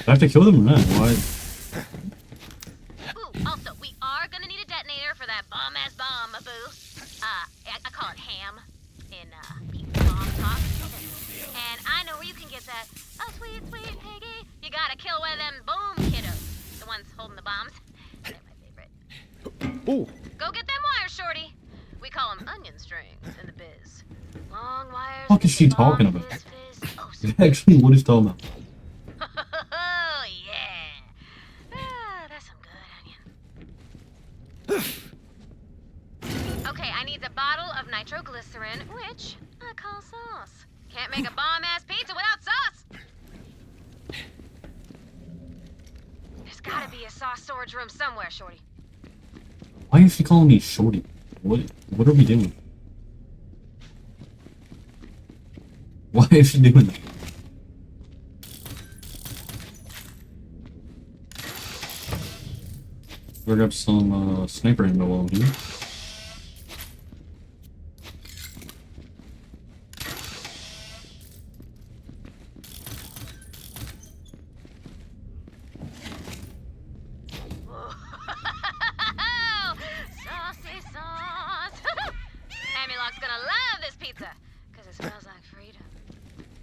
I have to kill them or not? Why? Ooh, also, we are gonna need a detonator for that bomb-ass bomb, boo. I call it ham in, bomb talk. And I know where you can get that. Oh, sweet, sweet piggy. You gotta kill one of them boom kiddos. The ones holding the bombs. They're my favorite. Ooh. Go get them wires, shorty. We call them onion strings in the biz. Long wires. What the fuck is she talking about? Actually, what is she talking about? Oh, yeah. That's some good onion. Okay, I need a bottle of nitroglycerin, which I call sauce. Can't make a bomb-ass pizza without sauce. There's gotta be a sauce storage room somewhere, shorty. Why is she calling me shorty? What are we doing? Why is she doing that? We're gonna have some sniper ammo while I'm here. Saucy sauce. Amulok's gonna love this pizza, because it smells like freedom.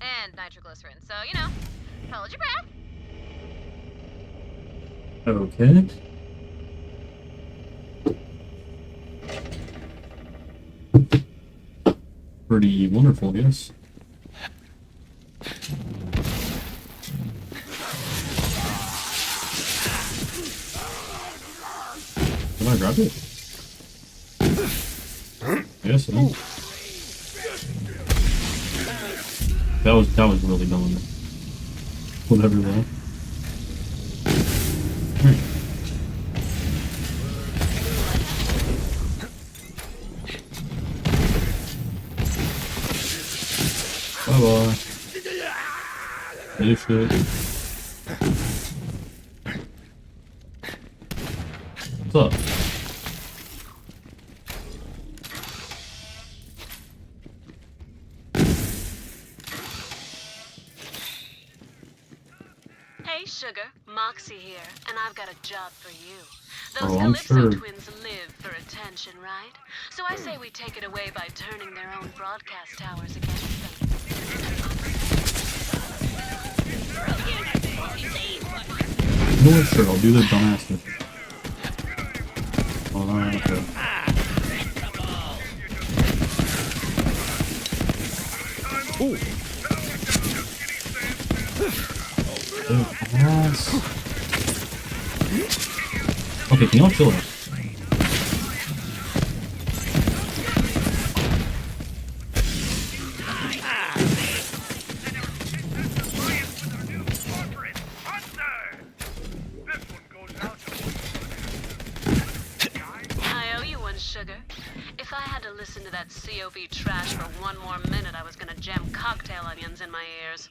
And nitroglycerin, so, you know, hold your breath. Okay. Pretty wonderful, I guess. Can I grab it? Yes, I did. That was really dumb. Whatever though. Bye bye. Finish it. What's up? Hey, Sugar. Moxie here, and I've got a job for you. Oh, Those I'm Calypso sure. twins live for attention, right? So I say we take it away by turning their own broadcast towers against them. You know what? Sure, I'll do the dumbass mission. Hold on, okay. Ooh. Yes. Okay, can y'all chill out? I owe you one, Sugar. If I had to listen to that COV trash for one more minute, I was gonna jam cocktail onions in my ears.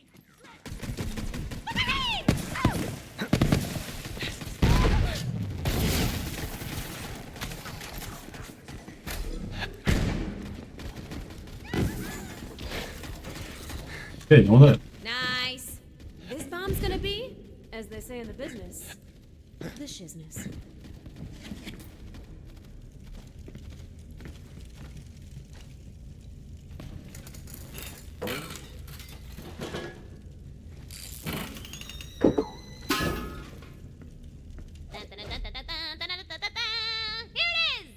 Okay, know that. Nice. This bomb's gonna be, as they say in the business, the shizness. Here it is!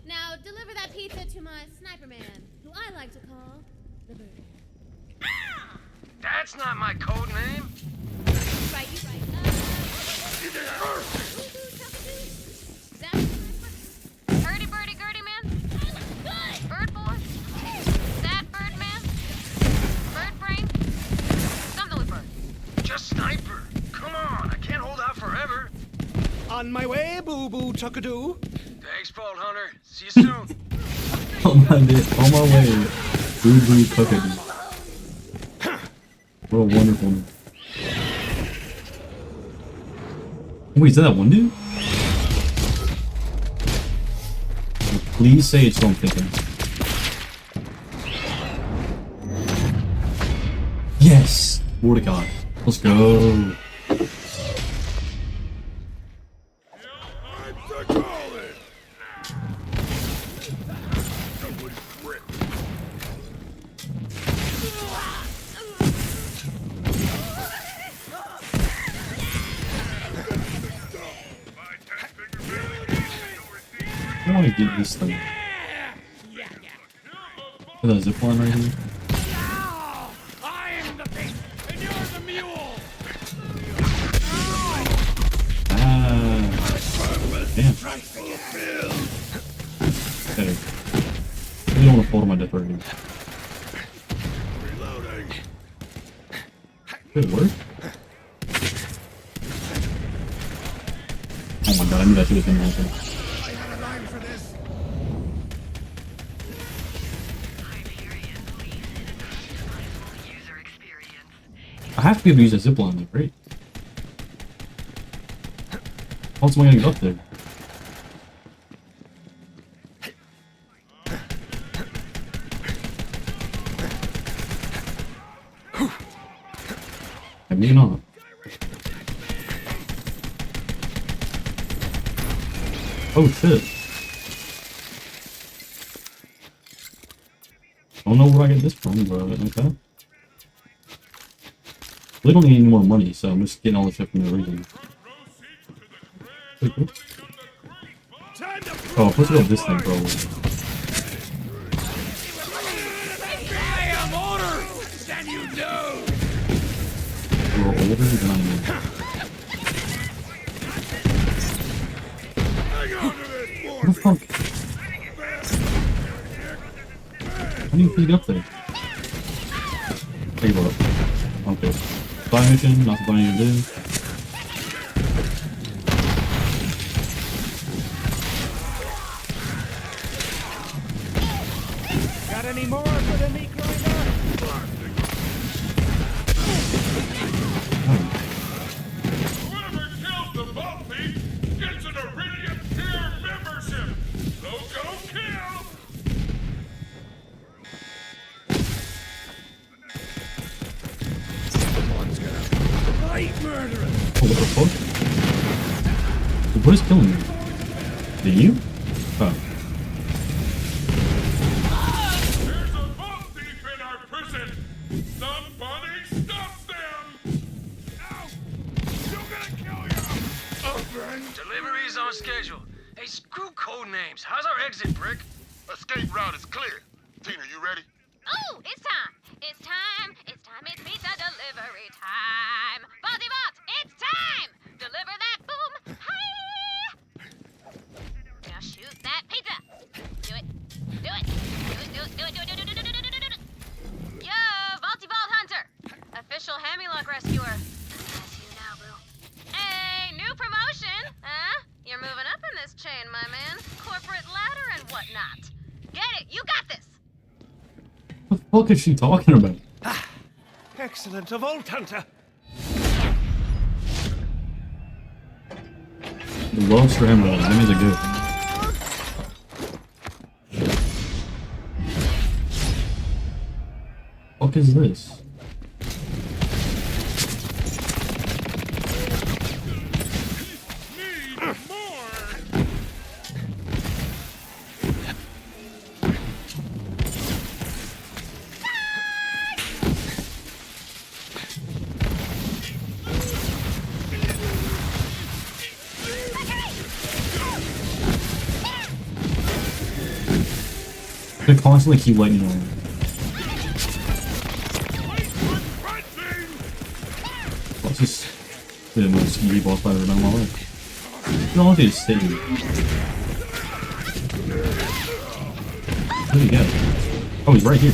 Now deliver that pizza to my sniper man, who I like to call the bird. That's not my code name. Right, you right. Birdie, birdie, girdie, man. Bird boy. That bird, man. Bird brain. Something with bird. Just sniper. Come on, I can't hold out forever. On my way, boo-boo chuckadoo. Thanks, Bolt Hunter. See you soon. On my way. Boo boo cooking. What a wonderful. Wait, is that one dude? Please say it's what I'm thinking. Yes! Mordecai. Let's go. I want to get this thing. Is that a zip line right here? I'm the pig, and you're the mule. Ah. Damn. Okay. I really don't want to fall to my death right here. Did it work? Oh my god, I knew that should have been happen. I have to be able to use a zipline, like, right? How else am I gonna get up there? Maybe not. Oh shit. I don't know where I get this from, but okay. We don't need any more money, so I'm just getting all the shit from the region. Oh, let's go with this thing, bro. I am older than you know. You're older than I am. What the fuck? How do you feed up there? Hey, what? Okay. Buy mission, not to buy anything to do. Got any more for the meat grinder? Whoever kills the ball thief gets an Iridium tier membership. So go kill. Someone's gonna fight murderers. Oh, what the fuck? What is killing me? The you? Oh. There's a ball thief in our prison. Somebody stop them. Ow! You're gonna kill you. Oh, friend. Delivery's on schedule. Hey, screw code names. How's our exit, Brick? Escape route is clear. Tina, you ready? Oh, it's time. It's time. It's time. It's pizza delivery time. Bozzy Bots, it's time. Deliver that boom. Hi. Now shoot that pizza. Do it. Do it. Do it. Do it. Do it. Do it. Do it. Do it. Do it. Do it. Yo, Vaulty Vault Hunter. Official Hamilock Rescuer. That's you now, boo. Hey, new promotion. Huh? You're moving up in this chain, my man. Corporate ladder and whatnot. Get it. You got this. What the fuck is she talking about? Excellent, a Vault Hunter. The lobster emerald. That means a good. What is this? They constantly keep letting you on. What's this? The most scary boss fight I've ever done in my life. You don't want to stay here. Where'd he go? Oh, he's right here.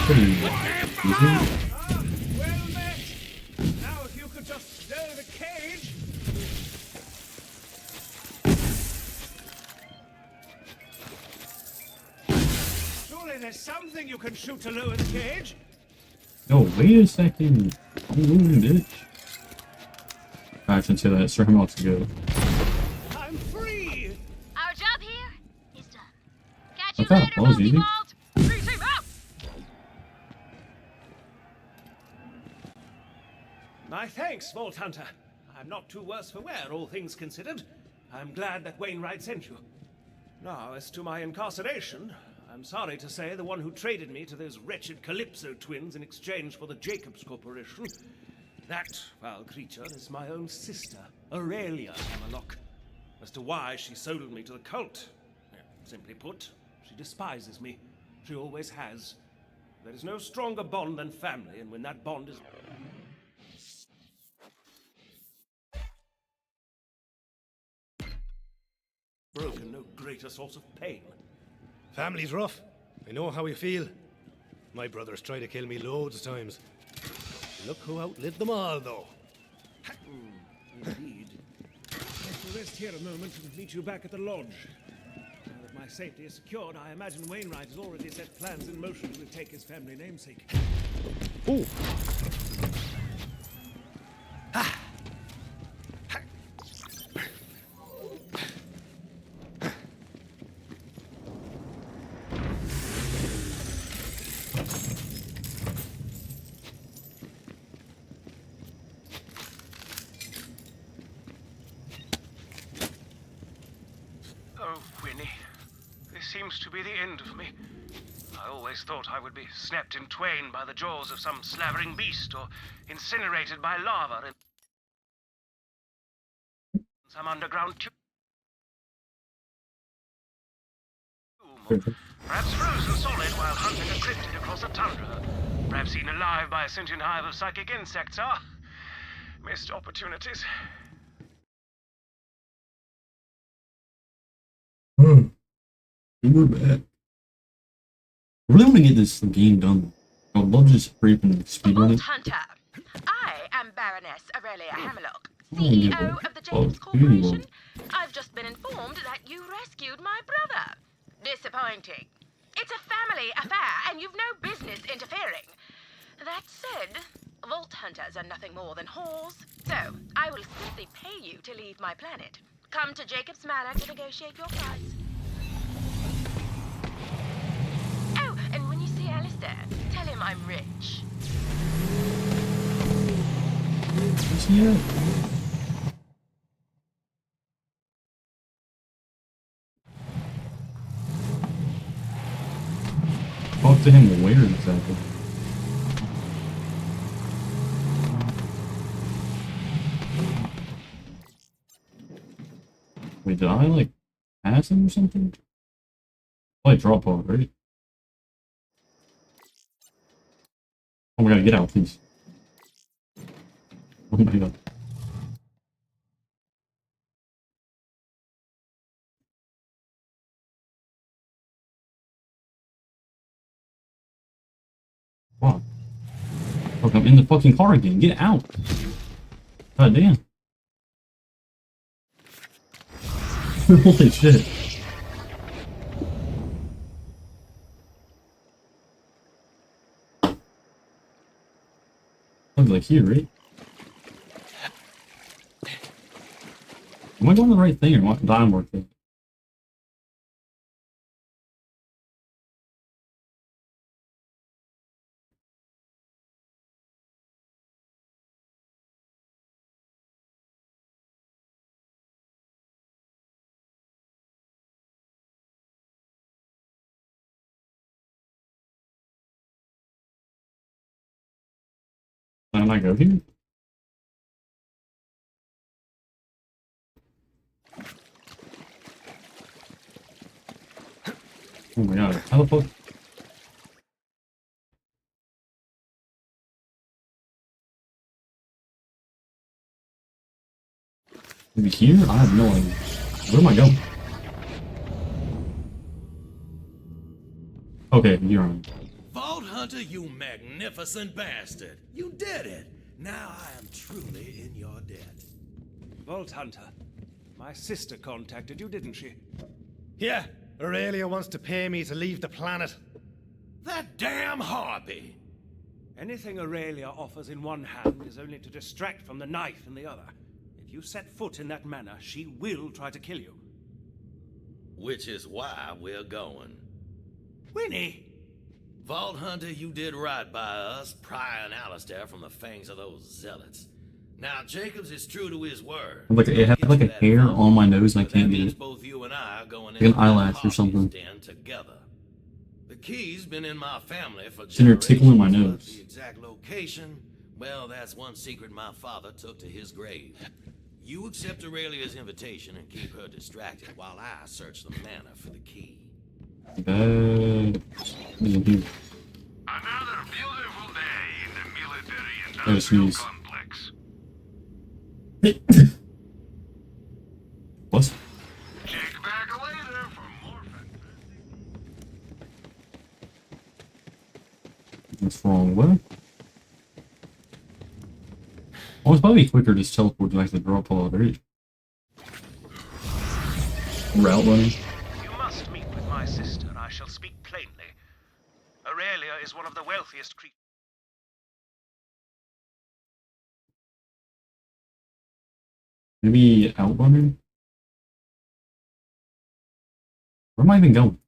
Pretty easy. Well met. Now if you could just lower the cage. Surely there's something you can shoot to lower the cage. Oh, wait a second. I'm moving, bitch. I shouldn't say that. Sir Hemlock's good. I'm free. Our job here is done. Catch you Okay, later, that was easy. Vault. Team out. My thanks, Vault Hunter. I'm not too worse for wear, all things considered. I'm glad that Wainwright sent you. Now, as to my incarceration, I'm sorry to say the one who traded me to those wretched Calypso twins in exchange for the Jacobs Corporation, that foul creature is my own sister, Aurelia Hammerlock. As to why she sold me to the cult, simply put, she despises me. She always has. There is no stronger bond than family, and when that bond is... broken, no greater source of pain. Family's rough. I know how you feel. My brothers tried to kill me loads of times. Look who outlived them all, though. Indeed. I'll rest here a moment and meet you back at the lodge. Now that my safety is secured, I imagine Wainwright has already set plans in motion to take his family namesake. Ooh. seems to be the end of me. I always thought I would be snapped in twain by the jaws of some slavering beast, or incinerated by lava in some underground tomb. Perhaps frozen solid while hunting a cryptid across a tundra. Perhaps eaten alive by a sentient hive of psychic insects. Ah, missed opportunities. We're back. I really want to get this game done. I would love to just creeping speedrun it. Hunter, I am Baroness Aurelia Hammerlock, I don't give CEO a of the fuck Jacobs who you Corporation. are. I've just been informed that you rescued my brother. Disappointing. It's a family affair, and you've no business interfering. That said, Vault Hunters are nothing more than whores, so I will simply pay you to leave my planet. Come to Jacob's Manor to negotiate your price. Oh, and when you see Alistair, tell him I'm rich. Yeah. Talk to him where exactly? Wait, did I like pass him or something? Probably drop pod, right? Oh my god, get out, please. Oh my god. Fuck. Fuck, I'm in the fucking car again. Get out. God damn. Holy shit. Looks like here, right? Am I doing the right thing or what? Dying work thing? Can I go here? Oh my god, how the fuck? Maybe here? I have no idea. Where am I going? Okay, you're on. Vault Hunter, you magnificent bastard! You did it! Now I am truly in your debt. Vault Hunter, my sister contacted you, didn't she? Yeah, Aurelia wants to pay me to leave the planet. That damn harpy! Anything Aurelia offers in one hand is only to distract from the knife in the other. If you set foot in that manor, she will try to kill you. Which is why we're going. Winnie! Vault Hunter, you did right by us, prying Alistair from the fangs of those zealots. Now, Jacobs is true to his word. Like it had like a hair on my nose and I can't get it. Both you and I are going like an eyelash or something. Together. The key's been in my family for It's in her tickling my nose. The exact location, well, that's one secret my father took to his grave. You accept Aurelia's invitation and keep her distracted while I search the manor for the key. Another beautiful day in the military-industrial complex. What? Check back later for more What's wrong? What? Oh, it's probably quicker to just teleport back to the drop pod, right? Route running. You must meet with my sister. I shall speak plainly. Aurelia is one of the wealthiest creatures. Maybe outrunning? Where am I even going?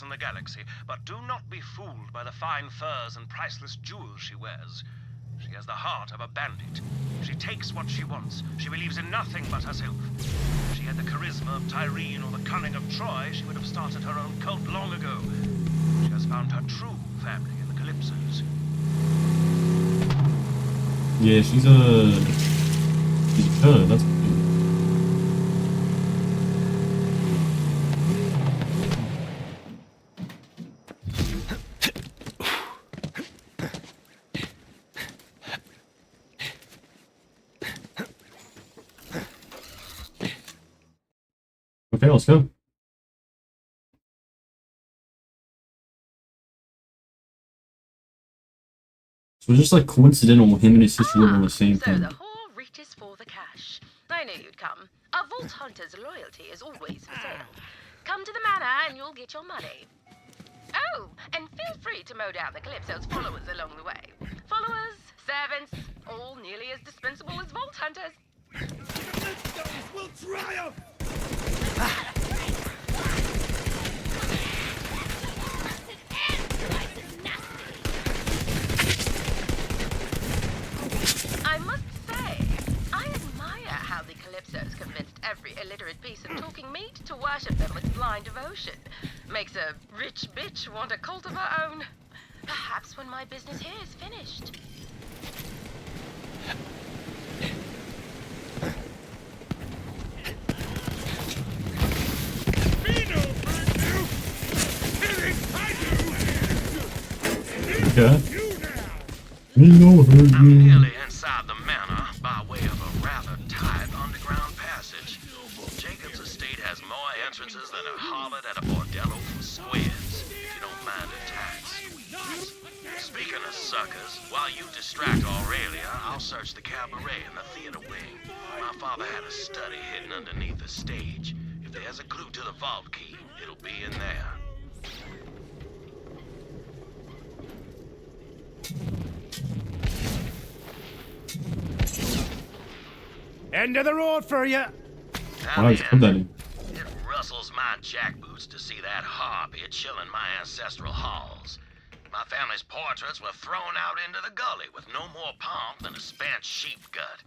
In the galaxy, but do not be fooled by the fine furs and priceless jewels she wears. She has the heart of a bandit. She takes what she wants. She believes in nothing but herself. If she had the charisma of Tyrene or the cunning of Troy, she would have started her own cult long ago. She has found her true family in the Calypsos. Yeah, she's a good. That's good. Okay, let's go. So it's just like coincidental him and his sister live on the same So thing. the whore reaches for the cash. I knew you'd come. A vault hunter's loyalty is always for sale. Come to the manor and you'll get your money. Oh, and feel free to mow down the Calypso's followers along the way. Followers, servants, all nearly as dispensable as vault hunters. Calypsos will triumph! I must say, I admire how the Calypsos convinced every illiterate piece of talking meat to worship them with blind devotion. Makes a rich bitch want a cult of her own. Perhaps when my business here is finished. Okay. I'm nearly inside the manor by way of a rather tight underground passage. Jacob's estate has more entrances than a harlot at a bordello for squares, if you don't mind the tax. Speaking of suckers, while you distract Aurelia, I'll search the cabaret and the theater wing. My father had a study hidden underneath the stage. If there's a clue to the vault key, it'll be in there. End of the road for you. Why just put that in? It rustles my jackboots to see that harpy chilling my ancestral halls. My family's portraits were thrown out into the gully with no more pomp than a spent sheep gut.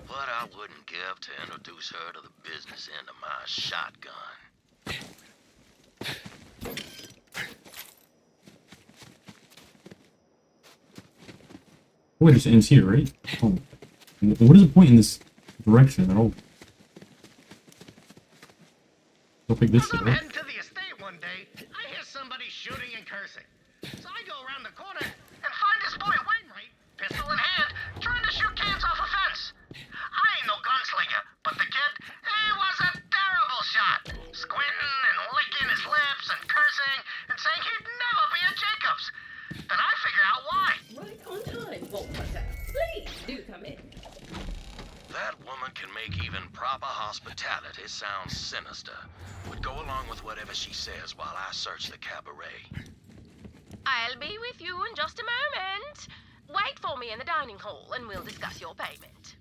What I wouldn't give to introduce her to the business end of my shotgun. Wait, this ends here, right? Oh. What is the point in this direction at all? Go pick this shit, right? Heading to the estate one day, I hear somebody shooting and cursing. So I go around the corner and find this boy Wainwright, pistol in hand, trying to shoot cans off a fence. I ain't no gunslinger, but the kid, he was a terrible shot. Squinting and licking his lips and cursing and saying he'd never be a Jacobs. Then I figure out why. Right on time, Vault Hunter. Please do come in. That woman can make even proper hospitality sound sinister. Would go along with whatever she says while I search the cabaret. I'll be with you in just a moment. Wait for me in the dining hall and we'll discuss your payment.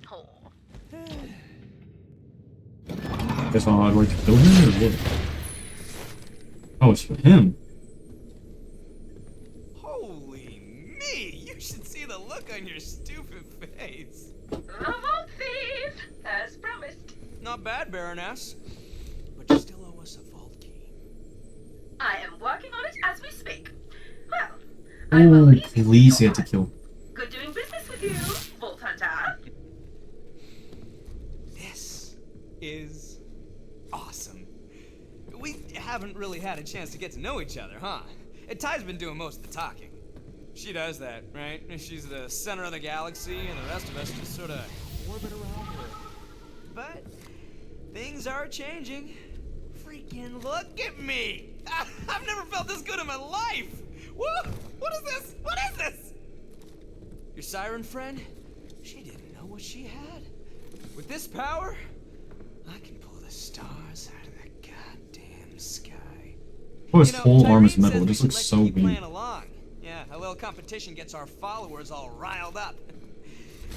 Whore. Guess I'd like to kill him or what? Oh, it's for him. Holy me! You should see the look on your stupid face. The vault thief, as promised. Not bad, Baroness. But you still owe us a vault key. I am working on it as we speak. Well, I will Oh, leave you please to your get to kill. Good doing business with you, Vault Hunter. This is awesome. We haven't really had a chance to get to know each other, huh? Ty's been doing most of the talking. She does that, right? She's the center of the galaxy, and the rest of us just sort of orbit around her. But things are changing. Freaking look at me! I've never felt this good in my life! Whoa! What is this? What is this? Your siren friend? She didn't know what she had. With this power, I can pull the stars out of the goddamn sky. Oh, his whole arm is Tyrene metal. It says just we looks should so let you keep weird. playing along. Yeah, a little competition gets our followers all riled up.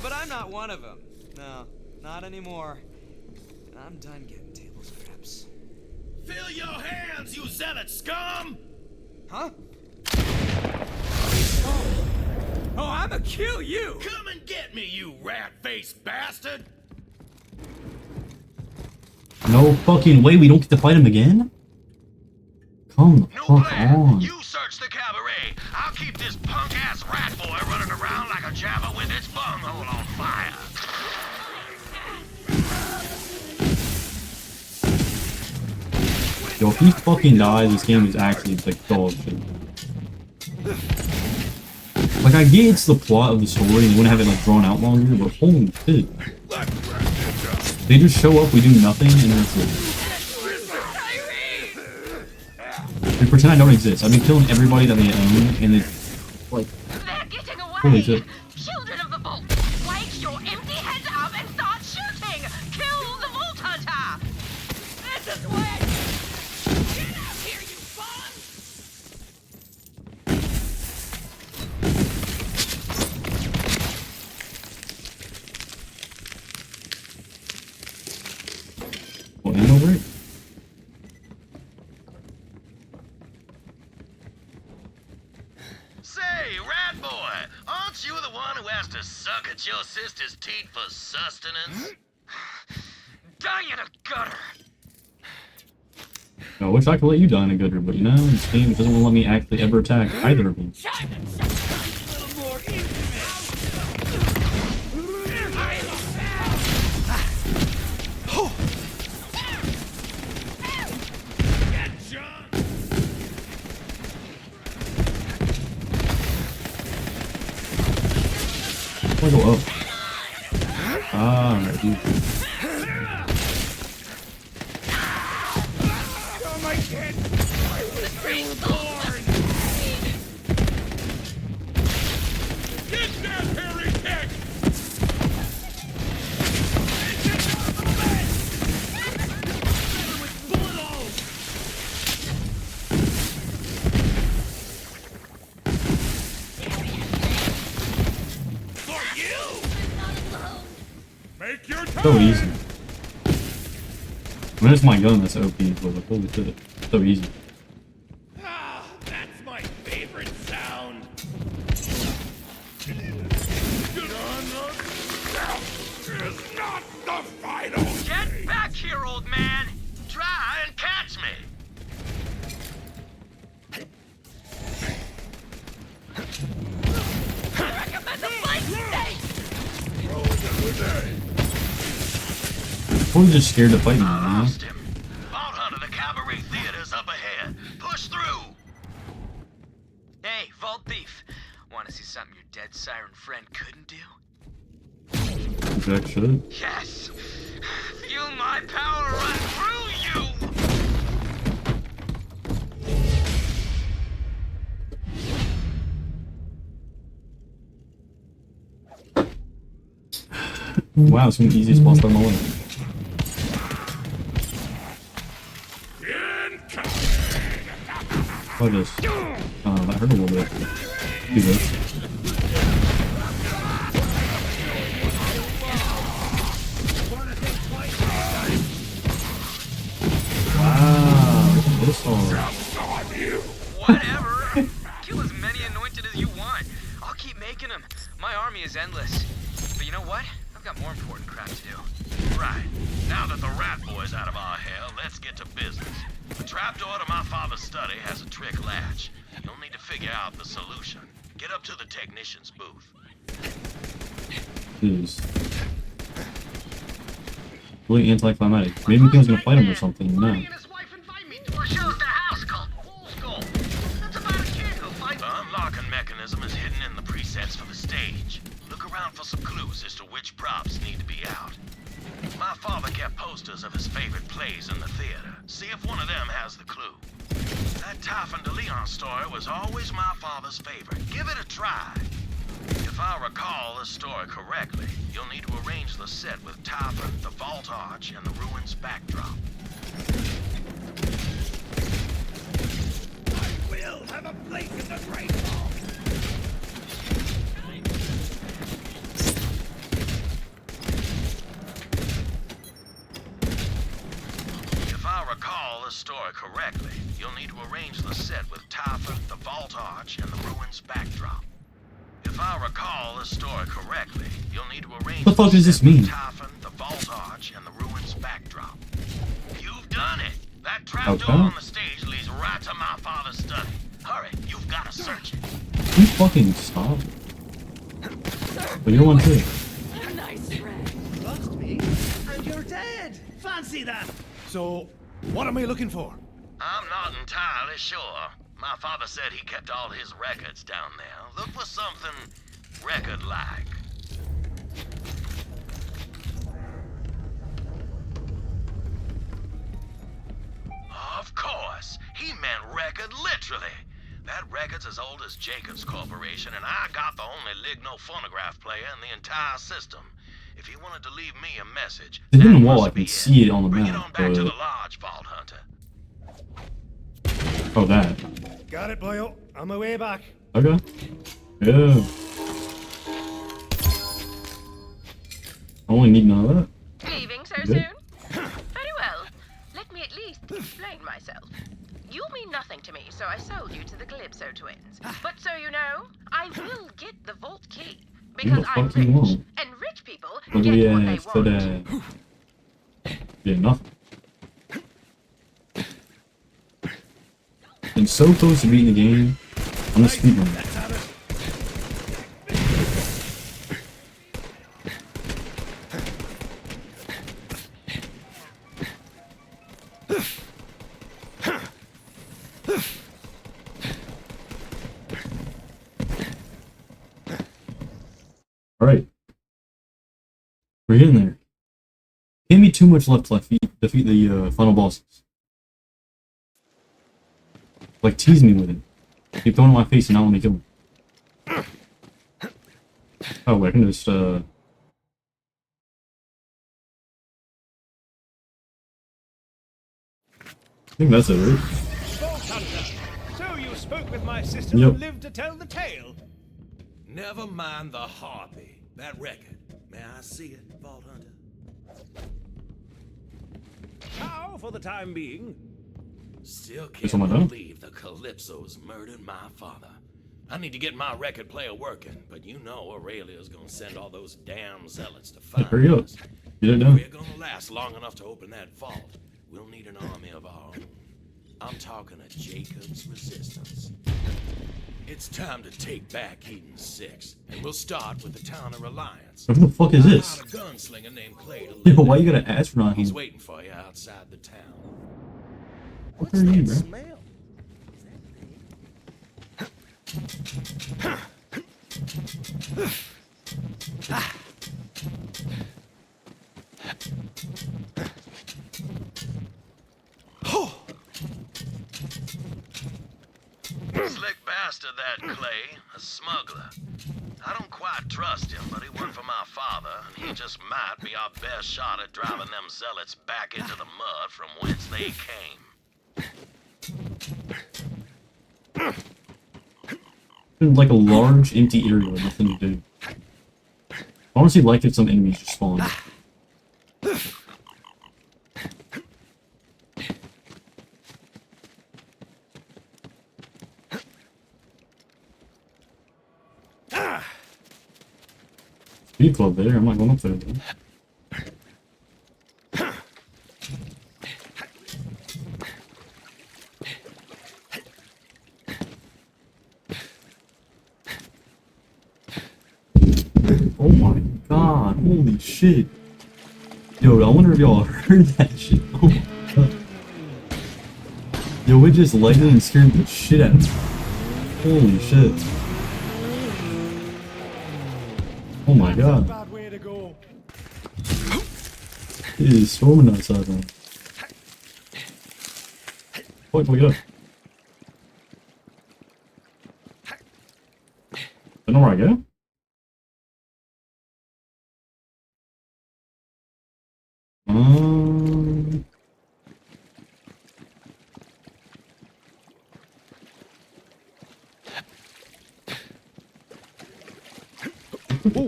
But I'm not one of them. No, not anymore. And I'm done getting table scraps. Fill your hands, you zealot scum! Huh? Oh, I'm a gonna kill you! Come and get me, you rat-faced bastard! No fucking way we don't get to fight him again? Come the fuck on. You search the cabaret. I'll keep this punk-ass rat boy running around like a java with its bunghole on fire. Yo, if he fucking dies, this game is actually like dog shit. Like, I get it's the plot of the story and you want to have it like drawn out longer, but holy shit. They just show up, we do nothing, and then it's like... They pretend I don't exist. I've been killing everybody that they own, and it's like... Holy shit. Children of the Vault, wake your empty heads up and start shooting! Kill the Vault Hunter! This is why I... Get out here, you bum! Well, ain't no work. Say, rat boy, aren't you the one who has to suck at your sister's teat for sustenance? Die in a gutter! I wish I could let you die in a gutter, but you know, this game doesn't want to let me actually ever attack either of them. I go up. Ah, right, dude. Oh my kid! I was reborn! Get that hairy pig! Make your time! So easy. I mean, it's my gun that's OP, but like, holy shit, so easy. Ah, that's my favorite sound. Is not the final. Get back here, old man! Try and catch me! I recommend the fight today! I'm just scared to fight me, you know? Vault Hunter, the cabaret theater's up ahead. Push through! Hey, Vault Thief. Want to see something your dead siren friend couldn't do? Jack shit. Yes! Feel my power run through you! Wow, it's one of the easiest boss fight of my life. Try this. That hurt a little bit. Do this. Wow, this hard. Whatever. Kill as many anointed as you want. I'll keep making them. My army is endless. But you know what? I've got more important crap to do. Right. Now that the rat boy's out of our hair, let's get to business. The trapdoor to my father's study has a trick latch. You'll need to figure out the solution. Get up to the technician's booth. Jeez. Really anticlimactic. Maybe he was gonna fight him or something. No. The unlocking mechanism is hidden in the presets for the stage. Look around for some clues as to which props need to be out. My father kept posters of his favorite plays in the theater. See if one of them has the clue. That Typhon de Leon story was always my father's favorite. Give it a try. If I recall this story correctly, you'll need to arrange the set with Typhon, the Vault Arch, and the ruins backdrop. I will have a place in the Great Hall. If I recall this story correctly, you'll need to arrange the set with Typhon, the Vault Arch, and the ruins backdrop. If I I recall the story correctly, you'll need to arrange What the fuck does this mean? Typhon, the vault arch, and the ruins backdrop. You've done it. That trap Okay. door on the stage leads right to my father's study. Hurry, you've got to search it. You fucking stop. But you're one too. Nice friend. Lost me, and you're dead. Fancy that. So, what am I looking for? I'm not entirely sure. My father said he kept all his records down there. Look for something record-like. Of course, he meant record literally. That record's as old as Jacobs Corporation, and I got the only Ligno phonograph player in the entire system. If he wanted to leave me a message, The hidden wall, I can see it on the map, back to the but... lodge, Vault Hunter. Oh, that. Got it, boyo. On my way back. Okay. Yeah. I only need none of that. Leaving so Good. soon? Very well. Let me at least explain myself. You mean nothing to me, so I sold you to the Calypso twins. But so you know, I will get the vault key. Because I'm fuck you rich, want? and rich people But get what they for want. Yeah, nothing. I'm so close to beating the game. I'm a speedrunner. Alright. We're getting there. Can't be too much left to defeat the final bosses. Like, tease me with it. Keep throwing it in my face and not let me kill him. Oh, wait, I can just, I think that's it, right? Vault Hunter. So you spoke with my sister Yep. and lived to tell the tale. Never mind the harpy. That record. May I see it, Vault Hunter? How, for the time being? Still This can't one done? believe the Calypsos murdered my father. I need to get my record player working, but you know Aurelia's gonna send all those damn zealots to find Hurry up. us. Get it If done. we're gonna last long enough to open that vault, we'll need an army of our own. I'm talking a Jacob's resistance. It's time to take back Eden 6, and we'll start with the town of Reliance. What the fuck is I this? hired a gunslinger named Clay to Yeah, live why you there. got an astronaut He's helmet? waiting for you outside the town. What are you, bro? Smell? Slick bastard, that Clay. A smuggler. I don't quite trust him, but he worked for my father, and he just might be our best shot at driving them zealots back into the mud from whence they came. Like a large empty area with nothing to do. I honestly like if some enemies just spawn. Speed club there, I'm not going up there though. Oh my god, holy shit. Yo, I wonder if y'all heard that shit. Oh my god. Yo, it just legged and scared the shit out of me. Holy shit. Oh my god. Bad way to go. It is storming outside, man. What can we go? I know where I go?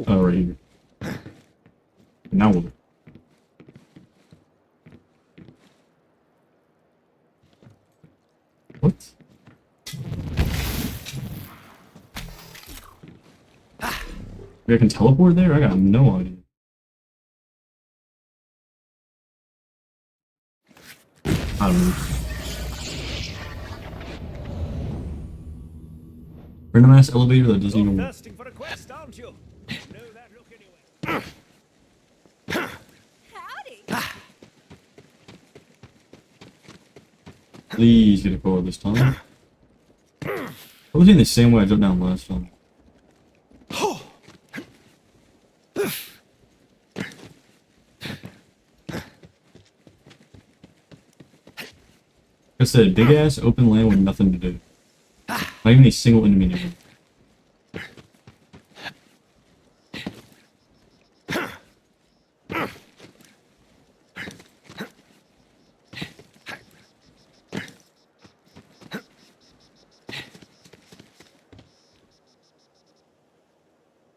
Oh, right here. Now we'll do. What? I can teleport there? I got no idea. I don't know. Random ass elevator that doesn't even work. Thirsting for a quest, aren't you? Know that look anyway. Howdy. Please get a card this time. I was in the same way I jumped down last time. Like I said, big ass open land with nothing to do. Not even a single enemy near me.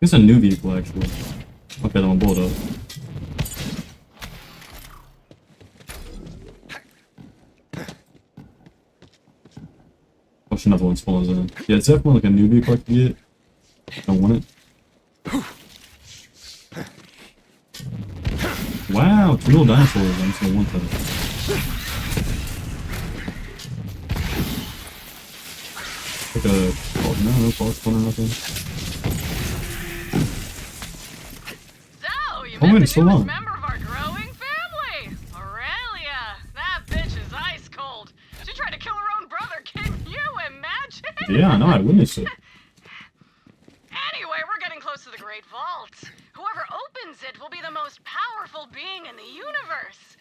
It's a new vehicle actually. Okay, then I'll blow it up. Oh, another one spawns in. Yeah, it's definitely like a new vehicle I can get. I don't want it. Wow, 2 little dinosaurs. I'm just gonna want that. Like a... Oh, no false spawn or nothing. So, you Oh, met it's the so newest long. member of our growing family, Aurelia. That bitch is ice cold. She tried to kill her own brother. Can you imagine? Yeah, I know, I witnessed it. Anyway, we're getting close to the Great Vault. Whoever opens it will be the most powerful being in the universe.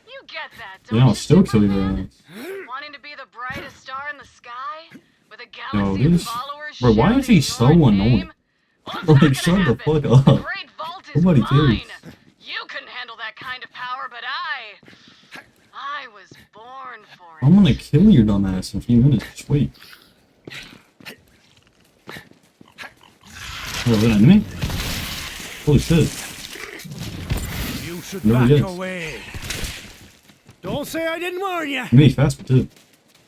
You get that, don't Yeah, you? I'll still kill your ass. Wanting to be the brightest star in the sky? With a No, galaxy of this... followers Bro, why is he so annoying? Like, shut the fuck up. Nobody cares. You couldn't handle that kind of power, but I was born for it. I'm gonna kill your dumb ass in a few minutes. Just wait. Oh, is that an enemy? Holy shit. You should No, back yes. away. Don't say I didn't warn you. Me, faster too.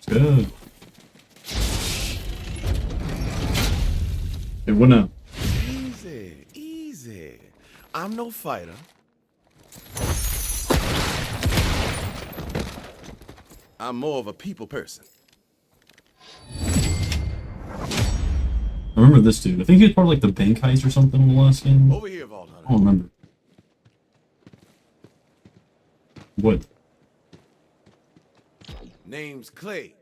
Let's go. Okay, what now? Easy, easy. I'm no fighter. I'm more of a people person. I remember this dude. I think he was part of like the bank heist or something in the last game. Over here, Vault Hunter. I don't remember. What? Name's Clay.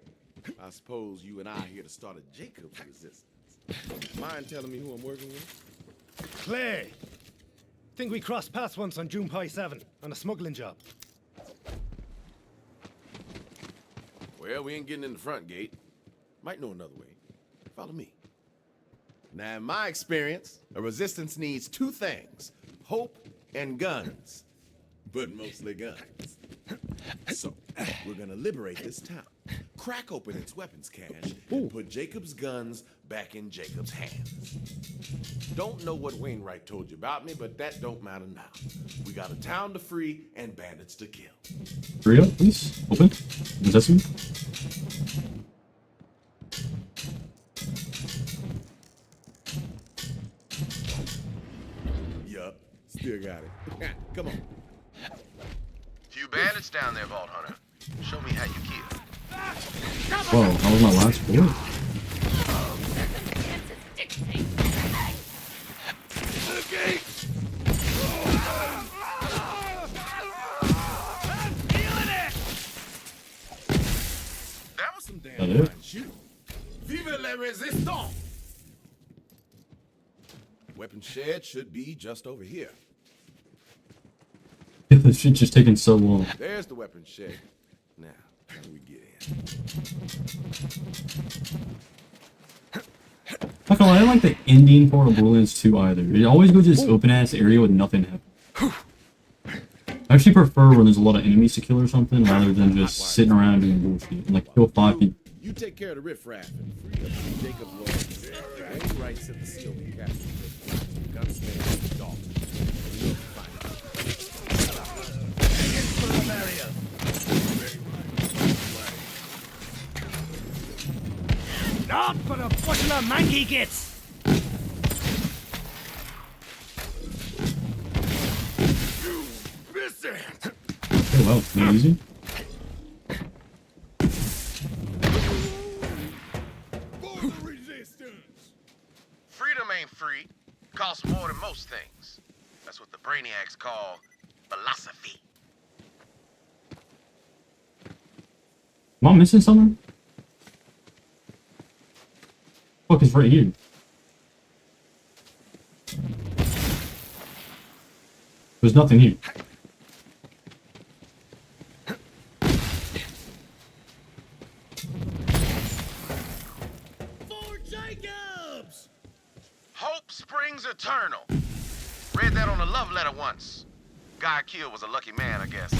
I suppose you and I are here to start a Jacob's resistance. Mind telling me who I'm working with? Clay. Think we crossed paths once on June Pie 7 on a smuggling job. Well, we ain't getting in the front gate. Might know another way. Follow me. Now, in my experience, a resistance needs 2 things. Hope and guns. But mostly guns. So, we're gonna liberate this town. Crack open its weapons cache and put Jacob's guns back in Jacob's hands. Don't know what Wainwright told you about me, but that don't matter now. We got a town to free and bandits to kill. Hurry up, please. Open. Is that soon? Yup, still got it. Come on. Few bandits down there, Vault Hunter. Show me how you kill. Whoa, that was my last bullet. Okay. That was some damn That it? fine shooting. Vive la résistance! Weapon shed should be just over here. This shit's just taking so long. There's the weapon shed. Now, how do we get in? Not gonna lie, I don't like the ending part of Borderlands 2 either. It always goes to this open ass area with nothing happening. I actually prefer when there's a lot of enemies to kill or something rather than just sitting around doing bullshit and like kill 5 people. You take care of the riffraff and free up Jacob Lawrence. Wainwright sent the COB captain. Gunslinger Dalton. We'll find Not for a bushel of manky gits! Oh wow, it's not easy. Freedom ain't free. Costs more than most things. That's what the brainiacs call philosophy. Am I missing something? Fuck is right here. There's nothing here. For Jacobs! Hope springs eternal. Read that on a love letter once. Guy killed was a lucky man, I guess.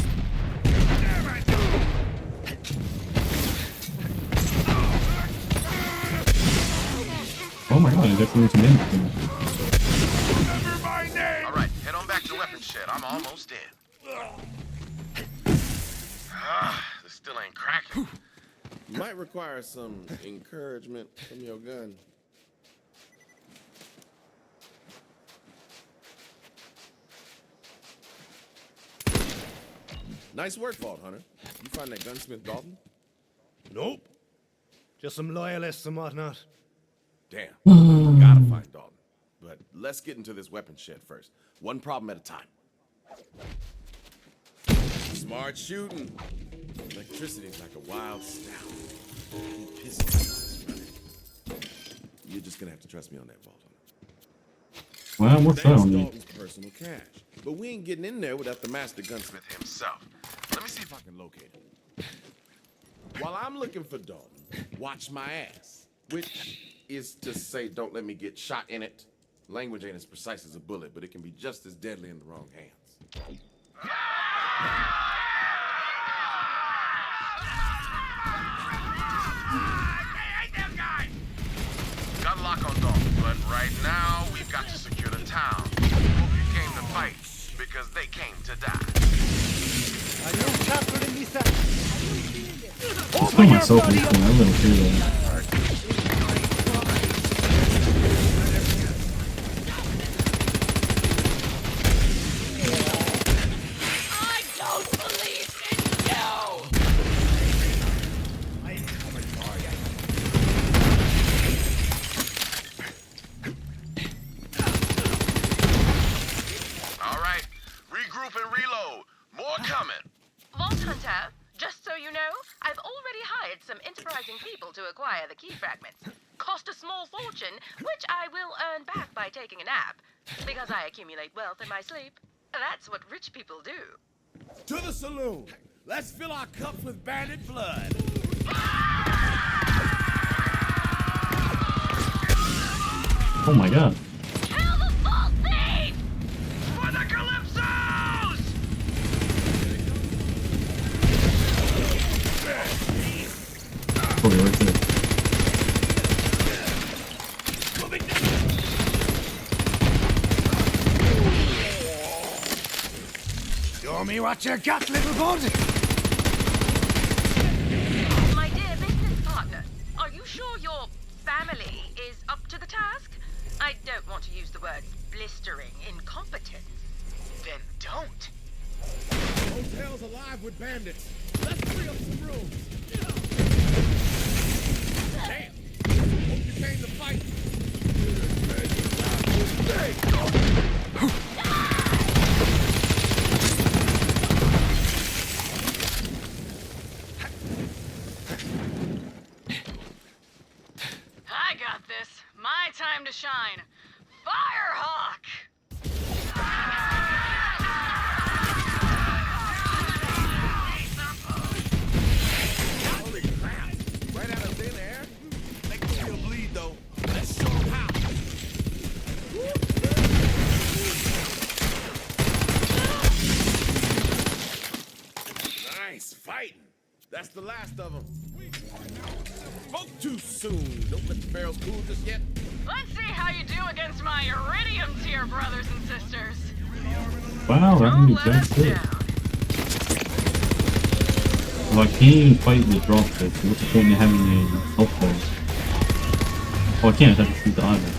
Oh my god, I definitely went to men. Alright, head on back to the weapons shed. I'm almost in. This still ain't cracking. You might require some encouragement from your gun. Nice work, Vault Hunter. You find that gunsmith Dalton? Nope. Just some loyalists and whatnot. Damn. Gotta find Dalton. But let's get into this weapons shed first. One problem at a time. Smart shooting. Electricity's like a wild stallion. You're just gonna have to trust me on that, Vault Hunter. Well, what's that on me? Dalton's personal cash. But we ain't getting in there without the master gunsmith himself. Let me see if I can locate him. While I'm looking for Dalton, watch my ass. Which is to say, don't let me get shot in it. Language ain't as precise as a bullet, but it can be just as deadly in the wrong hands. Got a lock on Dalton, but right now we've got to secure the town. Hope you came to fight, because they came to die. Let's kill myself in this one. I really feel that. I don't believe in you! I'm coming for you. All right, regroup and reload. More coming. Vault Hunter, just so you know, I've already hired some enterprising people to acquire the key fragments. Cost a small fortune, which I will earn back by taking a nap. Because I accumulate wealth in my sleep. That's what rich people do. To the saloon. Let's fill our cups with bandit blood. Oh my god. Kill the false thief! For the Calypsos! Oh, you're right there. Show me what you got, little bud. My dear business partner, are you sure your family is up to the task? I don't want to use the word blistering incompetence. Then don't. Hotel's alive with bandits. Let's free up some rooms. Damn. Hope you came to fight. I got this. My time to shine. Firehawk! Holy crap. Right out of thin air? Make them feel bleed, though. Let's show them how. Nice fighting. That's the last of them. Spoke too soon. Don't let the barrels cool just yet. Let's see how you do against my iridium tier brothers and sisters. Wow, that can be that's good. Well, I can't even fight the drop pit, so what's the point in having a health bar? Oh, I can't, I have to shoot the eyeball.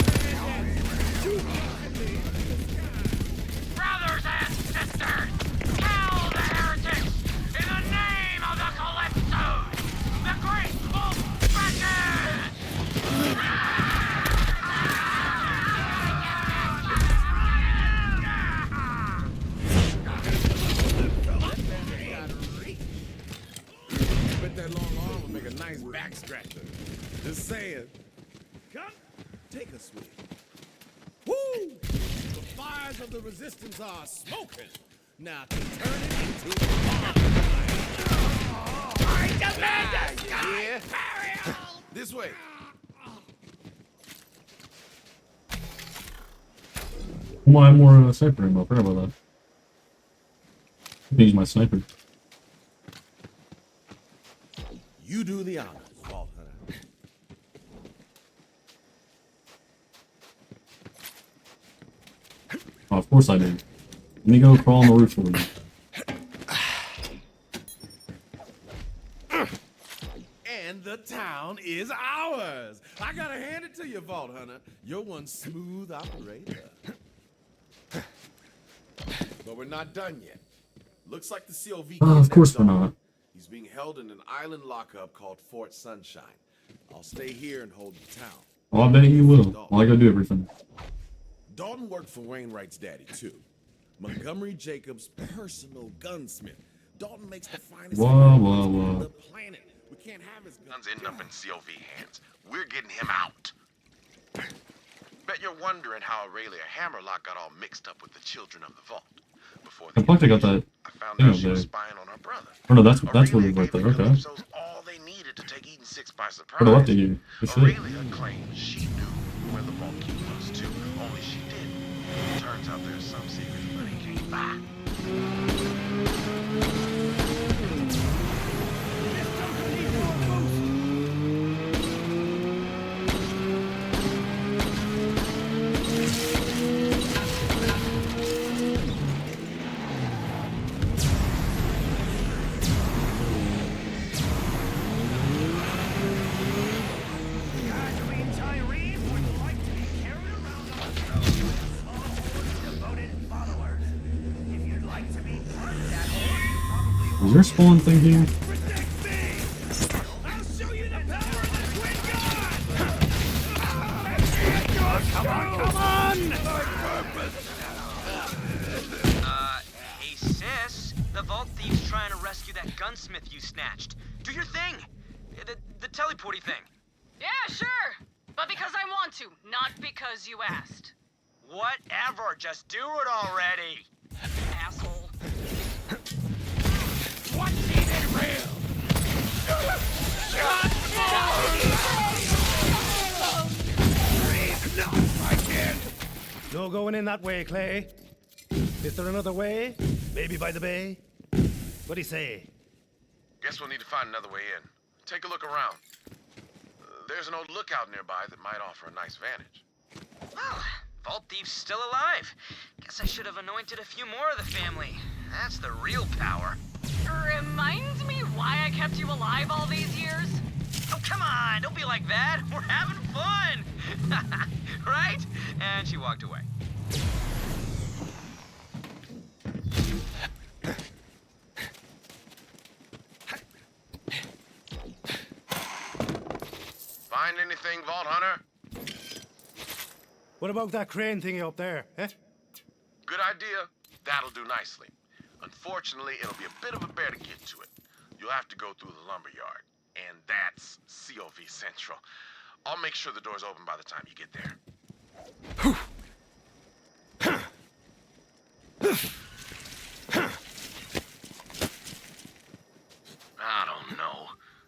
Brothers and sisters, kill members of the resistance are smoking. Now to turn it into a bonfire. I demand a sky burial! This way. Oh, I have more sniper ammo. I forgot about that. I can use my sniper. You do the honors, Vault Hunter. Oh, of course I did. Let me go crawl on the roof for you. And the town is ours. I gotta hand it to you, Vault Hunter. You're one smooth operator. But we're not done yet. Looks like the COV Of course we're not. He's being held in an island lockup called Fort Sunshine. I'll stay here and hold the town. Oh, I bet you will. I gotta do everything. Dalton worked for Wainwright's daddy, too. Montgomery Jacobs' personal gunsmith. Dalton makes the finest on the planet. We can't have his guns ending up in COV hands. We're getting him out. Bet you're wondering how Aurelia Hammerlock got all mixed up with the children of the vault. Before I thought I got that thing up there. Oh no, that's what it was right there. Okay. All they needed to take Eden 6 by surprise. What do I have to do? Aurelia claimed she knew where the vault key was too, only she didn't. Turns out there's some secret money came by. Is there a spawn thing here? Come on! Hey sis, the vault thief's trying to rescue that gunsmith you snatched. Do your thing! The teleporty thing. Yeah, sure! But because I want to, not because you asked. Whatever, just do it already! Asshole. What's even real? No, I can't. No going in that way, Clay. Is there another way? Maybe by the bay? What'd he say? Guess we'll need to find another way in. Take a look around. There's an old lookout nearby that might offer a nice vantage. Well, vault thief's still alive. Guess I should have anointed a few more of the family. That's the real power. Reminds me why I kept you alive all these years? Oh, come on! Don't be like that! We're having fun! Right? And she walked away. Find anything, Vault Hunter? What about that crane thingy up there, eh? Good idea. That'll do nicely. Unfortunately, it'll be a bit of a bear to get to it. You'll have to go through the lumberyard. And that's COV Central. I'll make sure the door's open by the time you get there. I don't know.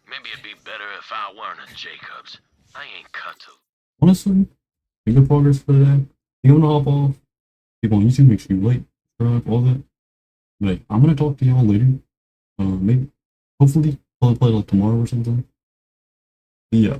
Maybe it'd be better if I weren't a Jacobs. I ain't cut to. Honestly, good progress for the day. You wanna hop off? People on YouTube, make sure you like, subscribe, all that. But I'm gonna talk to y'all later. Maybe, hopefully, I'll play like tomorrow or something. Yeah.